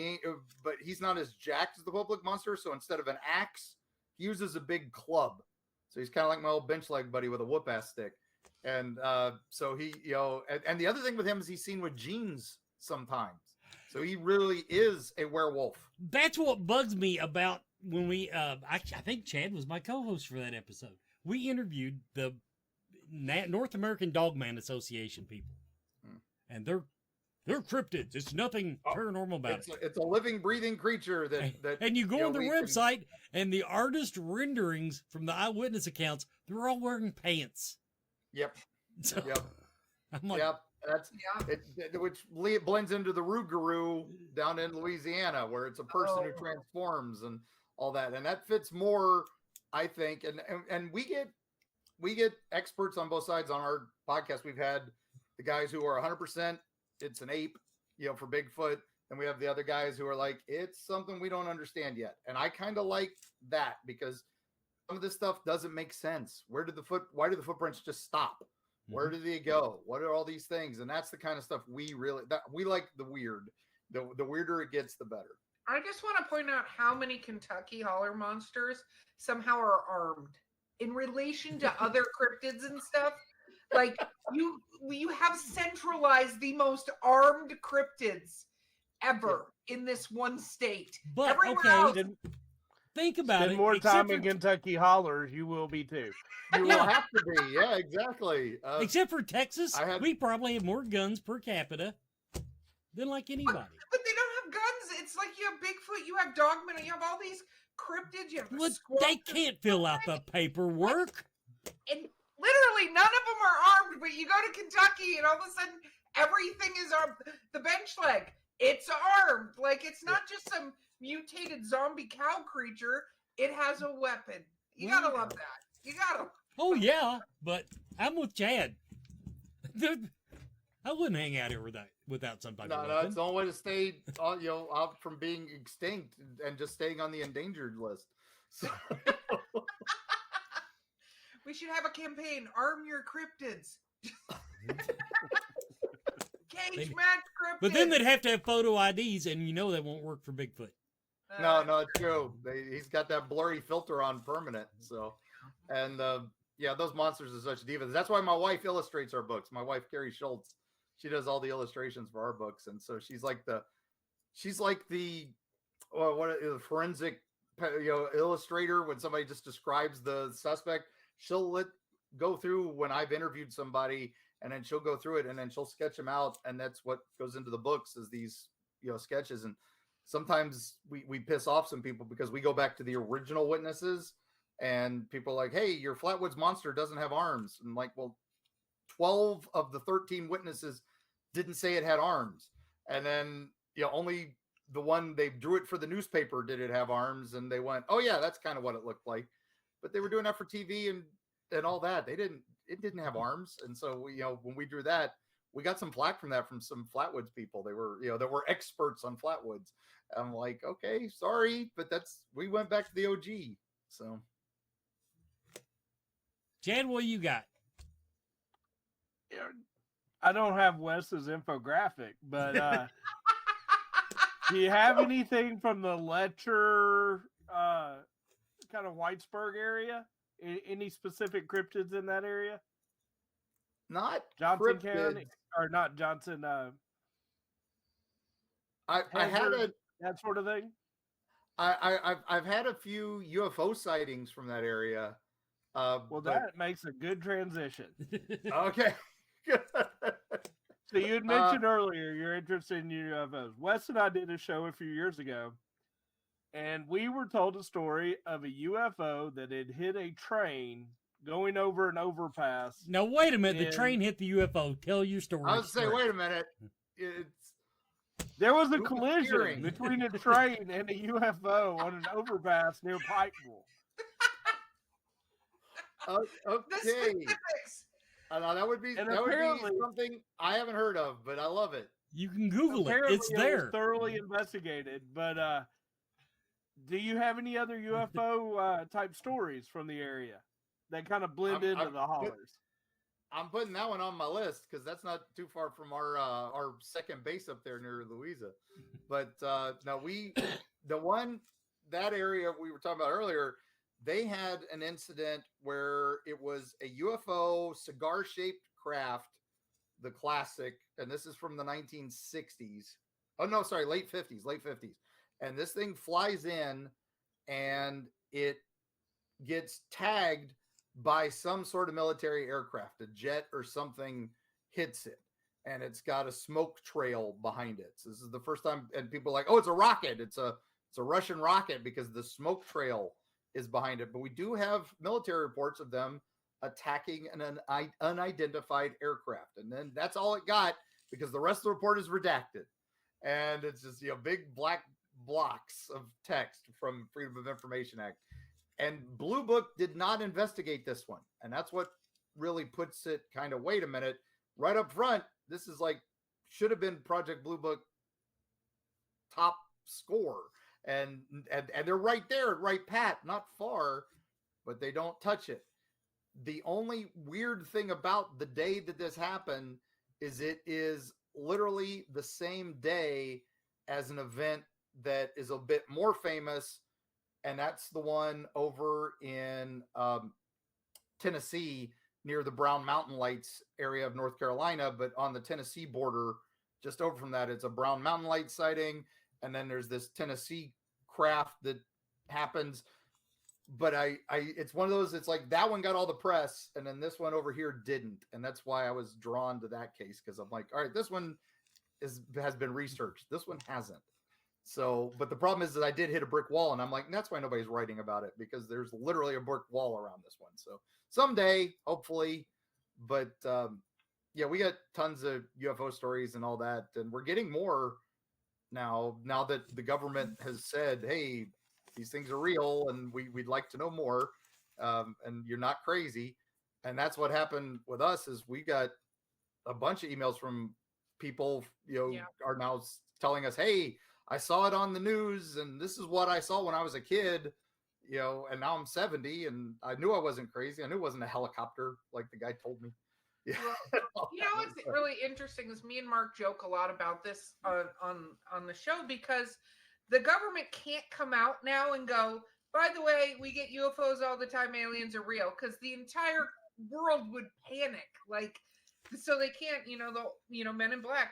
But he's not as jacked as the Poplick monster. So instead of an axe, he uses a big club. So he's kind of like my old bench leg buddy with a whoop ass stick. And so he, and the other thing with him is he's seen with jeans sometimes. So he really is a werewolf. That's what bugs me about when we, I think Chad was my co-host for that episode. We interviewed the North American Dogman Association people. And they're cryptids. It's nothing paranormal about it. It's a living, breathing creature that and you go on their website, and the artist renderings from the eyewitness accounts, they're all wearing pants. Yep. So, yep. I'm like, yep. That's which blends into the Rougarou down in Louisiana, where it's a person who transforms and all that, and that fits more, I think. And we get experts on both sides on our podcast. We've had the guys who are 100%. It's an ape, for Bigfoot. And we have the other guys who are like, it's something we don't understand yet. And I kind of like that, because some of this stuff doesn't make sense. Why do the footprints just stop? Where do they go? What are all these things? And that's the kind of stuff we like the weird. The weirder it gets, the better. I just want to point out how many Kentucky Holler monsters somehow are armed in relation to other cryptids and stuff. Like you have centralized the most armed cryptids ever in this one state. But everywhere okay, else, think about Spend it. more except time for in Kentucky hollers, you will be too. You will have to be. Yeah, exactly. except for Texas, I had- we probably have more guns per capita than like anybody. But they don't have guns. It's like you have Bigfoot, you have Dogman, you have all these cryptids, you have Well, squirrels. they can't fill out the paperwork. And literally none of them are armed, but you go to Kentucky and all of a sudden everything is armed. The bench leg, it's armed. Like, it's not just some mutated zombie cow creature. It has a weapon. You gotta love that. You gotta. Oh yeah, but I'm with Chad. I wouldn't hang out here without somebody. No, it's the only way to stay, out from being extinct and just staying on the endangered list. So. We should have a campaign. Arm your cryptids. Cage match cryptids. But then they'd have to have photo IDs, and you know that won't work for Bigfoot. No, it's true. He's got that blurry filter on permanent. So, and those monsters are such divas. That's why my wife illustrates our books. My wife, Carrie Schultz, she does all the illustrations for our books, and so she's like the forensic, illustrator. When somebody just describes the suspect, she'll go through when I've interviewed somebody, and then she'll go through it, and then she'll sketch them out, and that's what goes into the books is these sketches. And sometimes we piss off some people because we go back to the original witnesses, and people are like, hey, your Flatwoods monster doesn't have arms. And like, well, 12 of the 13 witnesses didn't say it had arms. And then, only the one they drew it for the newspaper did it have arms. And they went, oh yeah, that's kind of what it looked like. But they were doing that for TV and all that. It didn't have arms. And so when we drew that, we got some flack from that from some Flatwoods people. They were, that were experts on Flatwoods. I'm like, okay, sorry, but we went back to the OG. So, Chad, what you got? I don't have Wes's infographic, but do you have anything from the Letcher kind of Whitesburg area? Any specific cryptids in that area? Not Johnson cryptids. County, or not Johnson. I had that sort of thing. I've had a few UFO sightings from that area. Well, that makes a good transition. Okay. So you had mentioned earlier you're interested in UFOs. Wes and I did a show a few years ago, and we were told a story of a UFO that had hit a train going over an overpass. Now, wait a minute. The train hit the UFO. Tell your story. I was saying, wait a minute. There was a collision between a train and a UFO on an overpass near Pikeville. Okay. That would be something I haven't heard of, but I love it. You can Google it. It's there. It was thoroughly investigated. But do you have any other UFO type stories from the area that kind of blend into the hollers? I'm putting that one on my list because that's not too far from our second base up there near Louisa. But now that area we were talking about earlier, they had an incident where it was a UFO cigar-shaped craft, the classic, and this is from the 1960s. Oh, no, sorry, late 50s. And this thing flies in, and it gets tagged by some sort of military aircraft. A jet or something hits it, and it's got a smoke trail behind it. So this is the first time, and people are like, oh, it's a rocket. It's a Russian rocket because the smoke trail is behind it. But we do have military reports of them attacking an unidentified aircraft. And then that's all it got because the rest of the report is redacted. And it's just, big black blocks of text from Freedom of Information Act. And Blue Book did not investigate this one. And that's what really puts it kind of, wait a minute, right up front, this is like, should have been Project Blue Book top score. And they're right there, right pat, not far, but they don't touch it. The only weird thing about the day that this happened is it is literally the same day as an event that is a bit more famous, and that's the one over in Tennessee near the Brown Mountain Lights area of North Carolina, but on the Tennessee border, just over from that, it's a Brown Mountain Light sighting. And then there's this Tennessee craft that happens. But it's one of those, it's like that one got all the press and then this one over here didn't. And that's why I was drawn to that case. Cause I'm like, all right, this one has been researched. This one hasn't. So, but the problem is that I did hit a brick wall and I'm like, that's why nobody's writing about it, because there's literally a brick wall around this one. So someday, hopefully, but yeah, we got tons of UFO stories and all that. And we're getting more now that the government has said, hey, these things are real and we'd like to know more. And you're not crazy. And that's what happened with us is we got a bunch of emails from people, are now telling us, hey, I saw it on the news and this is what I saw when I was a kid, and now I'm 70 and I knew I wasn't crazy. I knew it wasn't a helicopter like the guy told me. Yeah. Well, what's really interesting is me and Mark joke a lot about this on the show, because the government can't come out now and go, by the way, we get UFOs all the time, aliens are real, because the entire world would panic. Like, so they can't, Men in Black,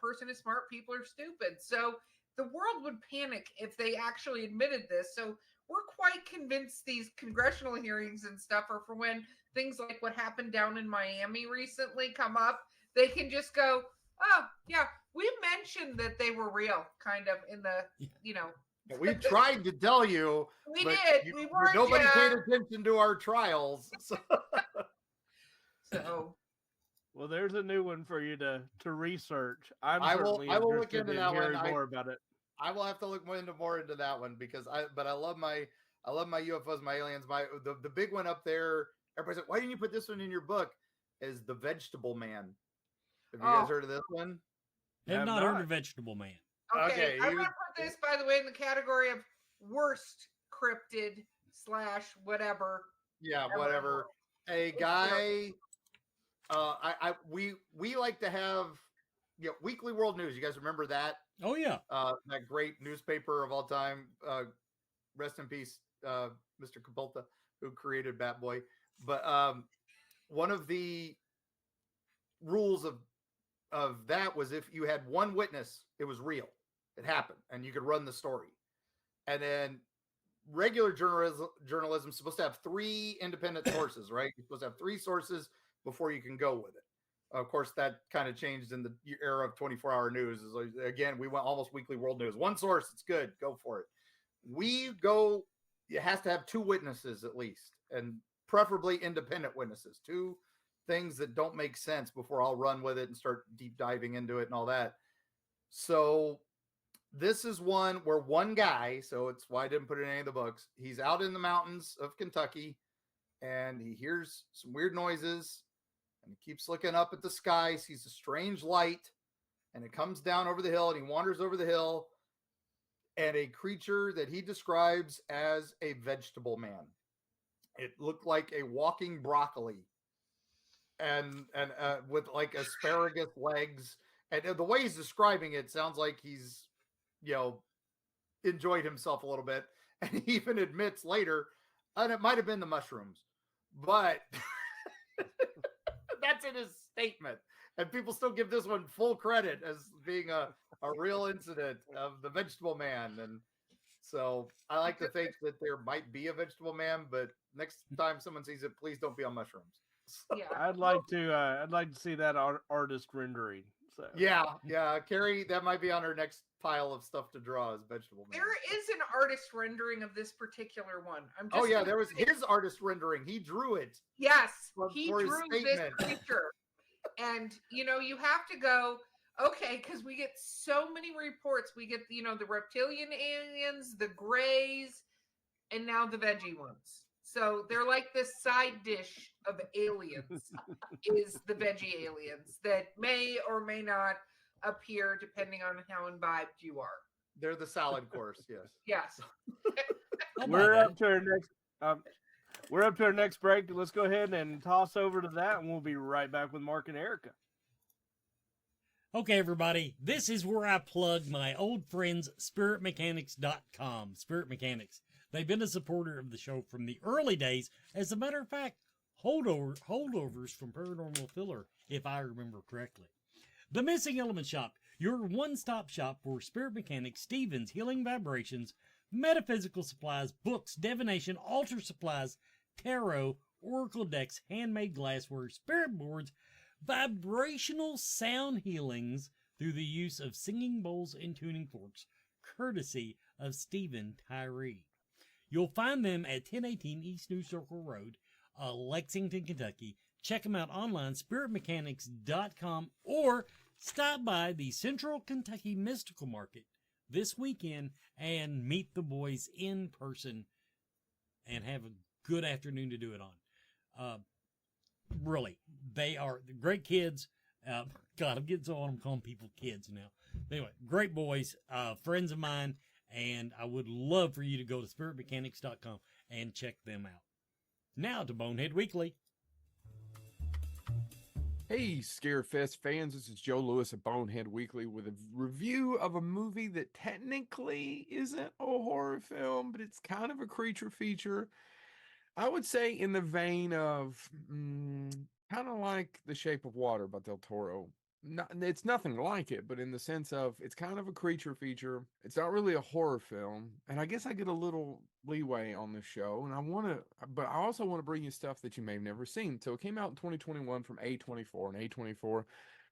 person is smart, people are stupid. So the world would panic if they actually admitted this. So we're quite convinced these congressional hearings and stuff are for when things like what happened down in Miami recently come up. They can just go, oh, yeah, we mentioned that they were real, kind of in the, We tried to tell you. We did. We weren't. Nobody paid attention to our trials. So. Well, there's a new one for you to research. I will look into that one. More about it. I will have to look more into that one because I love my UFOs, my aliens, the big one up there. Everybody's like, why didn't you put this one in your book? Is the Vegetable Man. Have you guys heard of this one? I have not heard of Vegetable Man. Okay, I'm going to put this, by the way, in the category of worst cryptid / whatever. Yeah, whatever. A guy, we like to have Weekly World News. You guys remember that? Oh yeah. That great newspaper of all time. Rest in peace, Mr. Capulta, who created Bat Boy. But one of the rules of that was if you had one witness, it was real. It happened, and you could run the story. And then regular journalism is supposed to have 3 independent sources, right? You're supposed to have 3 sources before you can go with it. Of course, that kind of changed in the era of 24-hour news. Again, we went almost Weekly World News. One source, it's good. Go for it. It has to have 2 witnesses at least, and preferably independent witnesses. 2 things that don't make sense before I'll run with it and start deep diving into it and all that. So this is one where one guy, so it's why I didn't put it in any of the books. He's out in the mountains of Kentucky and he hears some weird noises and he keeps looking up at the sky, sees a strange light, and it comes down over the hill and he wanders over the hill, and a creature that he describes as a vegetable man. It looked like a walking broccoli and with like asparagus legs. And the way he's describing it sounds like he's, enjoyed himself a little bit. And he even admits later, and it might have been the mushrooms, but that's in his statement. And people still give this one full credit as being a real incident of the vegetable man. And so I like to think that there might be a vegetable man, but next time someone sees it, please don't be on mushrooms. Yeah. I'd like to see that artist rendering. So yeah, Carrie, that might be on her next pile of stuff to draw as vegetable man. There is an artist rendering of this particular one. There was his artist rendering. He drew it. Yes, he drew this creature. And, you have to go, okay, because we get so many reports. We get, the reptilian aliens, the grays, and now the veggie ones. So they're like this side dish of aliens is the veggie aliens that may or may not appear depending on how imbibed you are. They're the salad course, yes. Yes. We're up to our next break. Let's go ahead and toss over to that, and we'll be right back with Mark and Erica. Okay, everybody, this is where I plug my old friends, spiritmechanics.com. Spirit Mechanics. They've been a supporter of the show from the early days. As a matter of fact, holdovers from Paranormal Filler, if I remember correctly. The Missing Element Shop, your one-stop shop for Spirit Mechanics, Stevens, Healing Vibrations, metaphysical supplies, books, divination, altar supplies, tarot, oracle decks, handmade glassware, spirit boards, vibrational sound healings through the use of singing bowls and tuning forks, courtesy of Stephen Tyree. You'll find them at 1018 East New Circle Road, Lexington, Kentucky. Check them out online, spiritmechanics.com, or stop by the Central Kentucky Mystical Market this weekend and meet the boys in person and have a good afternoon to do it on. Really, they are great kids. God, I'm getting so on, I'm calling people kids now. Anyway, great boys, friends of mine, and I would love for you to go to spiritmechanics.com and check them out. Now to Bonehead Weekly. Hey, Scarefest fans, this is Joe Lewis of Bonehead Weekly with a review of a movie that technically isn't a horror film, but it's kind of a creature feature. I would say in the vein of kind of like The Shape of Water by Del Toro. It's nothing like it, but in the sense of it's kind of a creature feature. It's not really a horror film, and I guess I get a little leeway on the show, and but I also want to bring you stuff that you may have never seen. So it came out in 2021 from A24, and A24,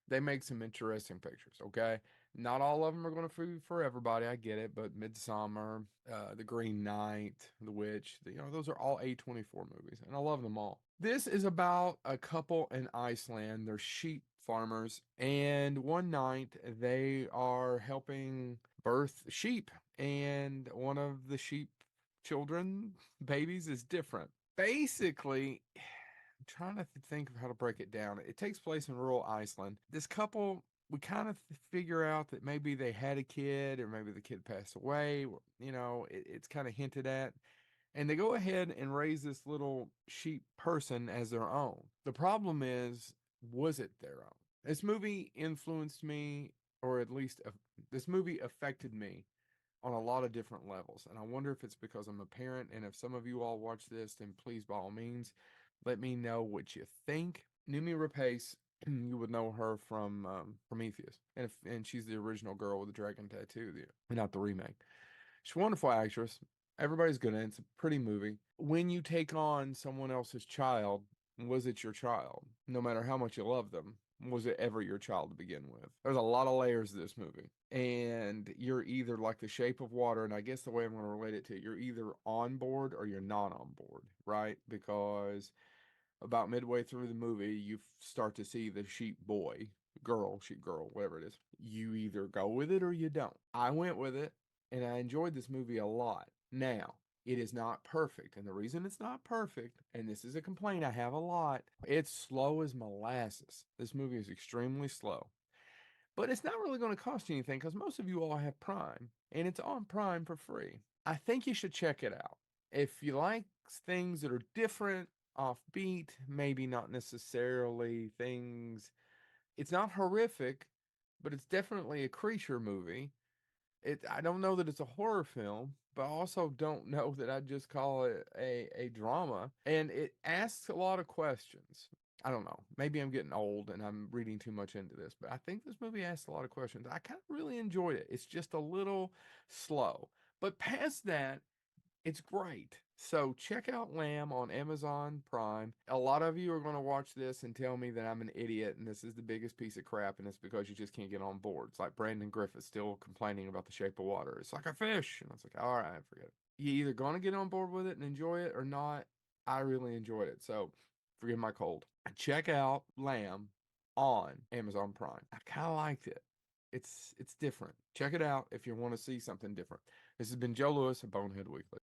they make some interesting pictures, okay? Not all of them are going to be for everybody, I get it, but Midsummer, The Green Knight, The Witch, those are all A24 movies, and I love them all. This is about a couple in Iceland. They're sheep farmers, and one night they are helping birth sheep, and one of the sheep children, babies, is different. Basically, I'm trying to think of how to break it down. It takes place in rural Iceland. This couple, we kind of figure out that maybe they had a kid, or maybe the kid passed away. It's kind of hinted at. And they go ahead and raise this little sheep person as their own. The problem is, was it their own? This movie influenced me, or at least this movie affected me on a lot of different levels. And I wonder if it's because I'm a parent. And if some of you all watch this, then please, by all means, let me know what you think. Numi Rapace, you would know her from Prometheus. And she's the original girl with the dragon tattoo, not the remake. She's a wonderful actress. Everybody's good in it. It's a pretty movie. When you take on someone else's child, was it your child? No matter how much you love them, was it ever your child to begin with? There's a lot of layers to this movie. And you're either like The Shape of Water, and I guess the way I'm going to relate it to it, you're either on board or you're not on board, right? Because about midway through the movie, you start to see the sheep girl, whatever it is. You either go with it or you don't. I went with it, and I enjoyed this movie a lot. Now, it is not perfect, and the reason it's not perfect, and this is a complaint I have a lot, it's slow as molasses. This movie is extremely slow. But it's not really going to cost you anything, because most of you all have Prime, and it's on Prime for free. I think you should check it out. If you like things that are different, offbeat, maybe not necessarily things... It's not horrific, but it's definitely a creature movie. I don't know that it's a horror film, but I also don't know that I'd just call it a drama. And it asks a lot of questions. I don't know. Maybe I'm getting old and I'm reading too much into this, but I think this movie asks a lot of questions. I kind of really enjoyed it. It's just a little slow. But past that, it's great. So check out Lamb on Amazon Prime. A lot of you are going to watch this and tell me that I'm an idiot and this is the biggest piece of crap, and it's because you just can't get on board. It's like Brandon Griffith still complaining about The Shape of Water. It's like a fish. And I was like, all right, forget it. You're either going to get on board with it and enjoy it or not. I really enjoyed it. So forgive my cold. Check out Lamb on Amazon Prime. I kind of liked it. It's different. Check it out if you want to see something different. This has been Joe Lewis of Bonehead Weekly.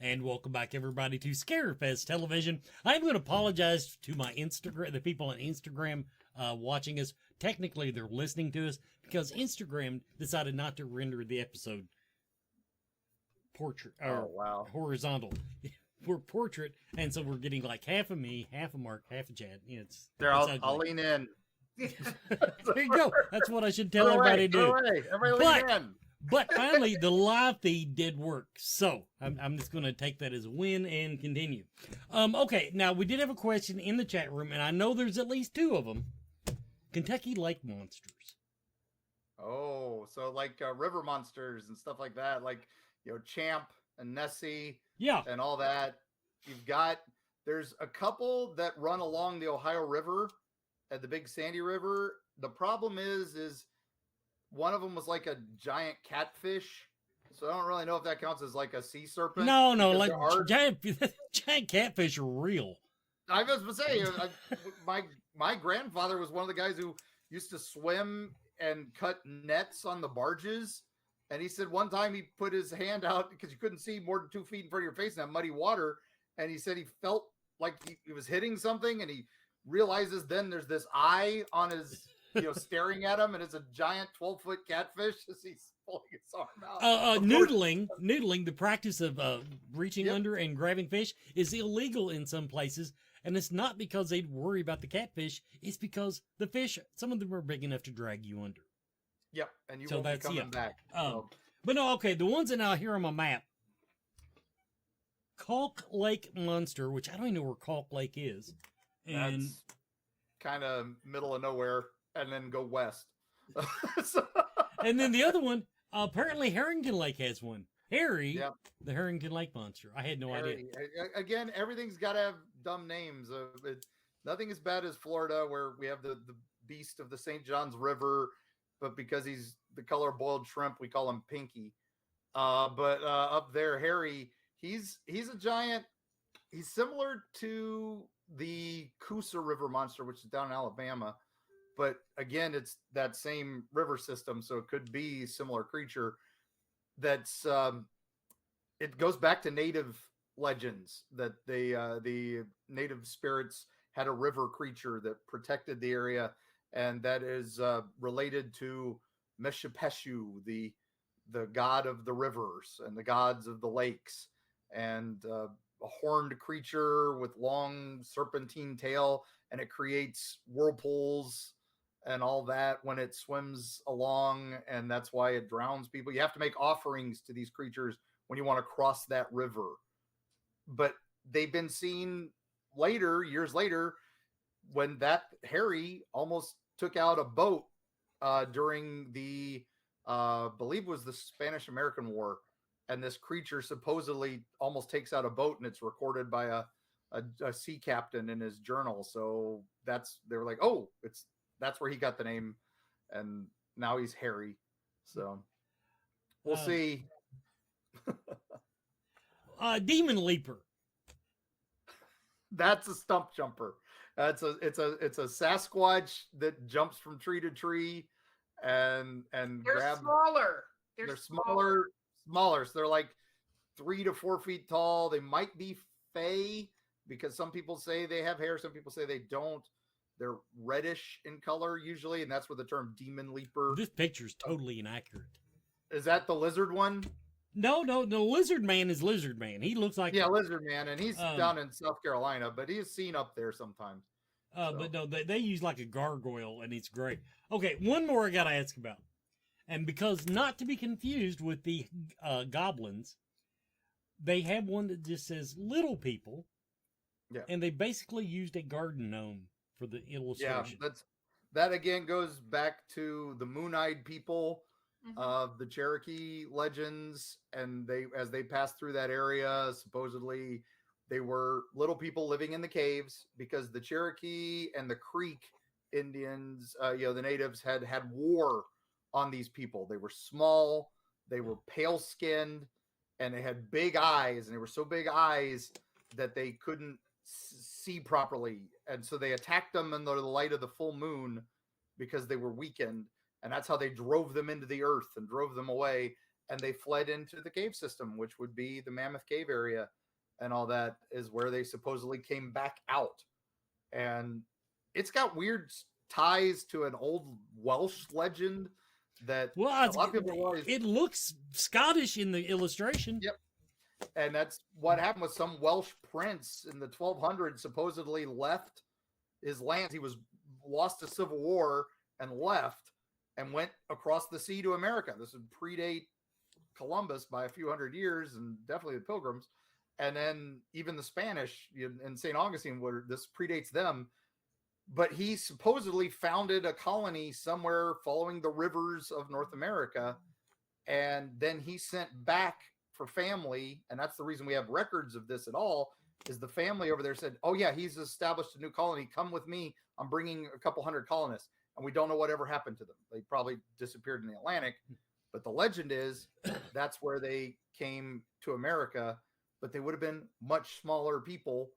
And welcome back, everybody, to Scarefest Television. I'm going to apologize to my the people on Instagram watching us. Technically, they're listening to us because Instagram decided not to render the episode portrait or horizontal. We're portrait, and so we're getting like half of me, half of Mark, half of Chad. I'll lean in. There you go. That's what I should tell everybody to do. Everybody lean in. But finally, the live feed did work. So I'm just going to take that as a win and continue. Okay, now we did have a question in the chat room, and I know there's at least two of them. Kentucky lake monsters. Oh, so like river monsters and stuff like that, like Champ and Nessie, Yeah. and all that. There's a couple that run along the Ohio River at the Big Sandy River. The problem is one of them was like a giant catfish. So I don't really know if that counts as like a sea serpent. No, like giant catfish are real. I was going to say, my grandfather was one of the guys who used to swim and cut nets on the barges. And he said one time he put his hand out because you couldn't see more than 2 feet in front of your face in that muddy water. And he said he felt like he was hitting something, and he realizes then there's this eye on his, staring at him, and it's a giant 12-foot catfish as he's pulling his arm out. Noodling, the practice of reaching under and grabbing fish is illegal in some places. And it's not because they'd worry about the catfish. It's because the fish, some of them are big enough to drag you under. Yep, and you won't be coming back. But no, okay, the ones that I hear on my map, Calk Lake Monster, which I don't even know where Calk Lake is. And that's kind of middle of nowhere, and then go west. And then the other one, apparently Harrington Lake has one. Eerie, the Harrington Lake Monster. I had no idea. Again, everything's got to have dumb names. Nothing as bad as Florida, where we have the beast of the St. Johns River, but because he's the color of boiled shrimp, we call him Pinky. But up there, Harry, he's a giant. He's similar to the Coosa River Monster, which is down in Alabama. But again, it's that same river system, so it could be a similar creature. That's it goes back to native legends that the native spirits had a river creature that protected the area, and that is related to Meshipeshu, the god of the rivers and the gods of the lakes, and a horned creature with long serpentine tail, and it creates whirlpools and all that when it swims along, and that's why it drowns people. You have to make offerings to these creatures when you want to cross that river. But they've been seen later, years later, when that Harry almost took out a boat during the believe it was the Spanish-American War, and this creature supposedly almost takes out a boat, and it's recorded by a sea captain in his journal. So they were like, oh, that's where he got the name, and now he's Harry. So we'll see. Demon Leaper. That's a stump jumper. It's a Sasquatch that jumps from tree to tree and they're smaller. They're smaller. So they're like 3 to 4 feet tall. They might be fey because some people say they have hair, some people say they don't. They're reddish in color usually, and that's where the term demon leaper. This picture's totally inaccurate. Is that the lizard one? No, Lizard Man is Lizard Man. He looks like Lizard Man, and he's down in South Carolina, but he's seen up there sometimes. But no, they use like a gargoyle, and it's great. Okay, one more I gotta ask about, and because not to be confused with the goblins, they have one that just says little people, and they basically used a garden gnome for the illustration. Yeah, that again goes back to the moon-eyed people of the Cherokee legends, and as they passed through that area, supposedly they were little people living in the caves because the Cherokee and the Creek Indians, the natives had war on these people. They were small, they were pale-skinned, and they had big eyes, and they were so big eyes that they couldn't see properly, and so they attacked them in the light of the full moon because they were weakened, and that's how they drove them into the earth and drove them away, and they fled into the cave system, which would be the Mammoth Cave area, and all that is where they supposedly came back out. And it's got weird ties to an old Welsh legend that a lot of people realize. It looks Scottish in the illustration. Yep. And that's what happened with some Welsh prince in the 1200s, supposedly left his lands. He was lost to civil war and left and went across the sea to America. This would predate Columbus by a few hundred years, and definitely the Pilgrims. And then even the Spanish in St. Augustine, where this predates them. but he supposedly founded a colony somewhere following the rivers of North America. And then he sent back for family. And that's the reason we have records of this at all, is the family over there said, oh yeah, he's established a new colony. Come with me. I'm bringing a couple hundred colonists. And we don't know whatever happened to them. They probably disappeared in the Atlantic. But the legend is that's where they came to America, but they would have been much smaller people.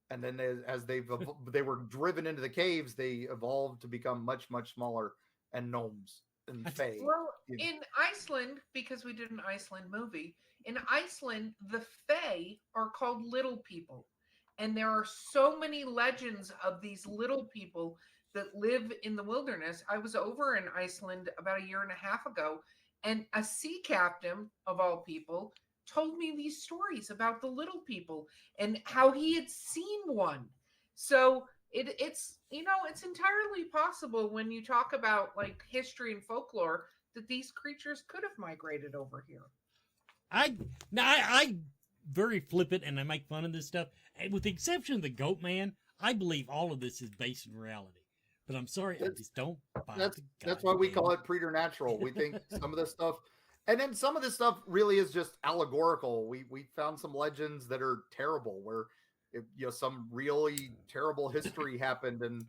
And then they were driven into the caves, they evolved to become much, much smaller, and gnomes and fae. Well, in Iceland, because we did an Iceland movie, in Iceland, the fae are called little people. And there are so many legends of these little people that live in the wilderness. I was over in Iceland about a year and a half ago, and a sea captain, of all people, told me these stories about the little people and how he had seen one. So it's it's entirely possible when you talk about like history and folklore that these creatures could have migrated over here. I very flippant and I make fun of this stuff. And with the exception of the Goat Man, I believe all of this is based in reality. But I'm sorry, I just don't buy it. That's why we call it preternatural. We think some of this stuff, and then some of this stuff really is just allegorical. We found some legends that are terrible, where some really terrible history happened, and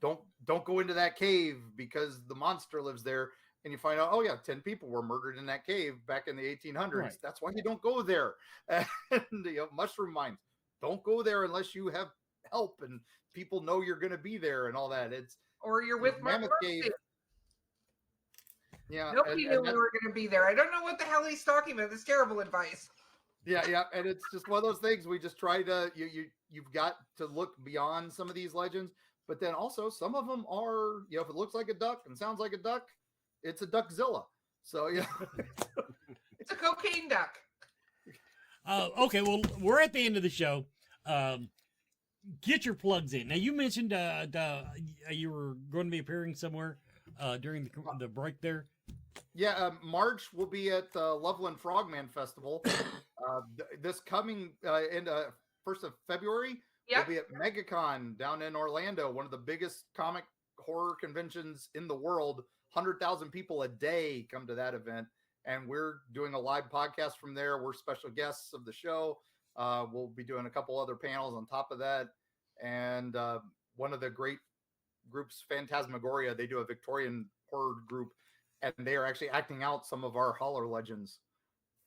don't go into that cave because the monster lives there. And you find out, oh yeah, 10 people were murdered in that cave back in the 1800s. Right. That's why you don't go there. And mushroom mines, don't go there unless you have help and people know you're going to be there and all that. Or you're with Mammoth Cave. Yeah, nobody knew we were going to be there. I don't know what the hell he's talking about. It's terrible advice. Yeah, and it's just one of those things. We just try to you've got to look beyond some of these legends, but then also some of them are if it looks like a duck and sounds like a duck, it's a duckzilla. So it's a cocaine duck. Okay, well, we're at the end of the show. Get your plugs in. Now, you mentioned you were going to be appearing somewhere during the break there. Yeah, March will be at the Loveland Frogman Festival. This coming in 1st of February, we'll be at Megacon down in Orlando, one of the biggest comic horror conventions in the world. 100,000 people a day come to that event, and we're doing a live podcast from there. We're special guests of the show. We'll be doing a couple other panels on top of that. And one of the great groups, Phantasmagoria, they do a Victorian horror group, and they are actually acting out some of our Holler legends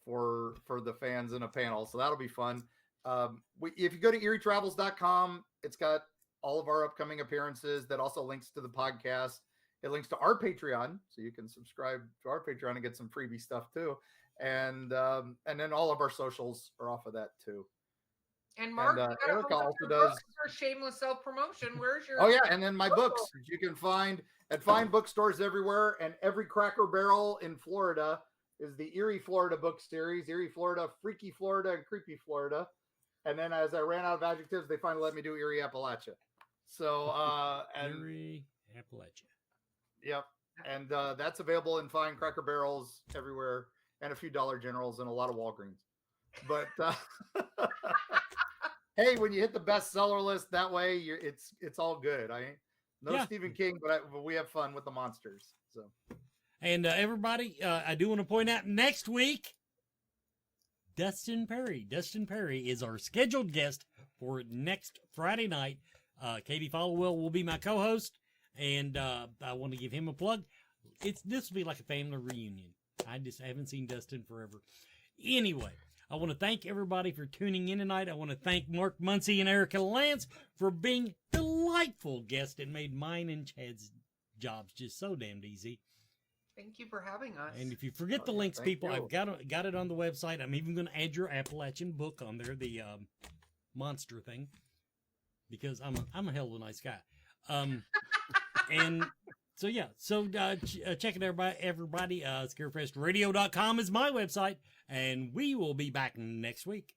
for the fans in a panel. So that'll be fun. If you go to EerieTravels.com, it's got all of our upcoming appearances. That also links to the podcast. It links to our Patreon, so you can subscribe to our Patreon and get some freebie stuff too. And then all of our socials are off of that too. And Mark, Erika also does for shameless self-promotion. Where's your? Oh yeah, and then my books you can find at fine bookstores everywhere, and every Cracker Barrel in Florida is the Eerie, Florida book series. Eerie, Florida, Freaky Florida, and Creepy Florida. And then as I ran out of adjectives, they finally let me do Eerie, Appalachia. So Eerie, Appalachia. Yep. And that's available in fine Cracker Barrels everywhere, and a few Dollar Generals and a lot of Walgreens. But hey, when you hit the bestseller list that way, it's all good. Stephen King, but we have fun with the monsters. So, and everybody, I do want to point out next week, Dustin Perry. Dustin Perry is our scheduled guest for next Friday night. Katie Followell will be my co-host. And I want to give him a plug. This will be like a family reunion. I haven't seen Dustin forever. Anyway, I want to thank everybody for tuning in tonight. I want to thank Mark Muncy and Erica Lance for being delightful guests and made mine and Chad's jobs just so damned easy. Thank you for having us. And if you forget the links, people, I've got it on the website. I'm even going to add your Appalachian book on there, the monster thing, because I'm a hell of a nice guy. And so, yeah, check it everybody. ScarefestRadio.com is my website, and we will be back next week.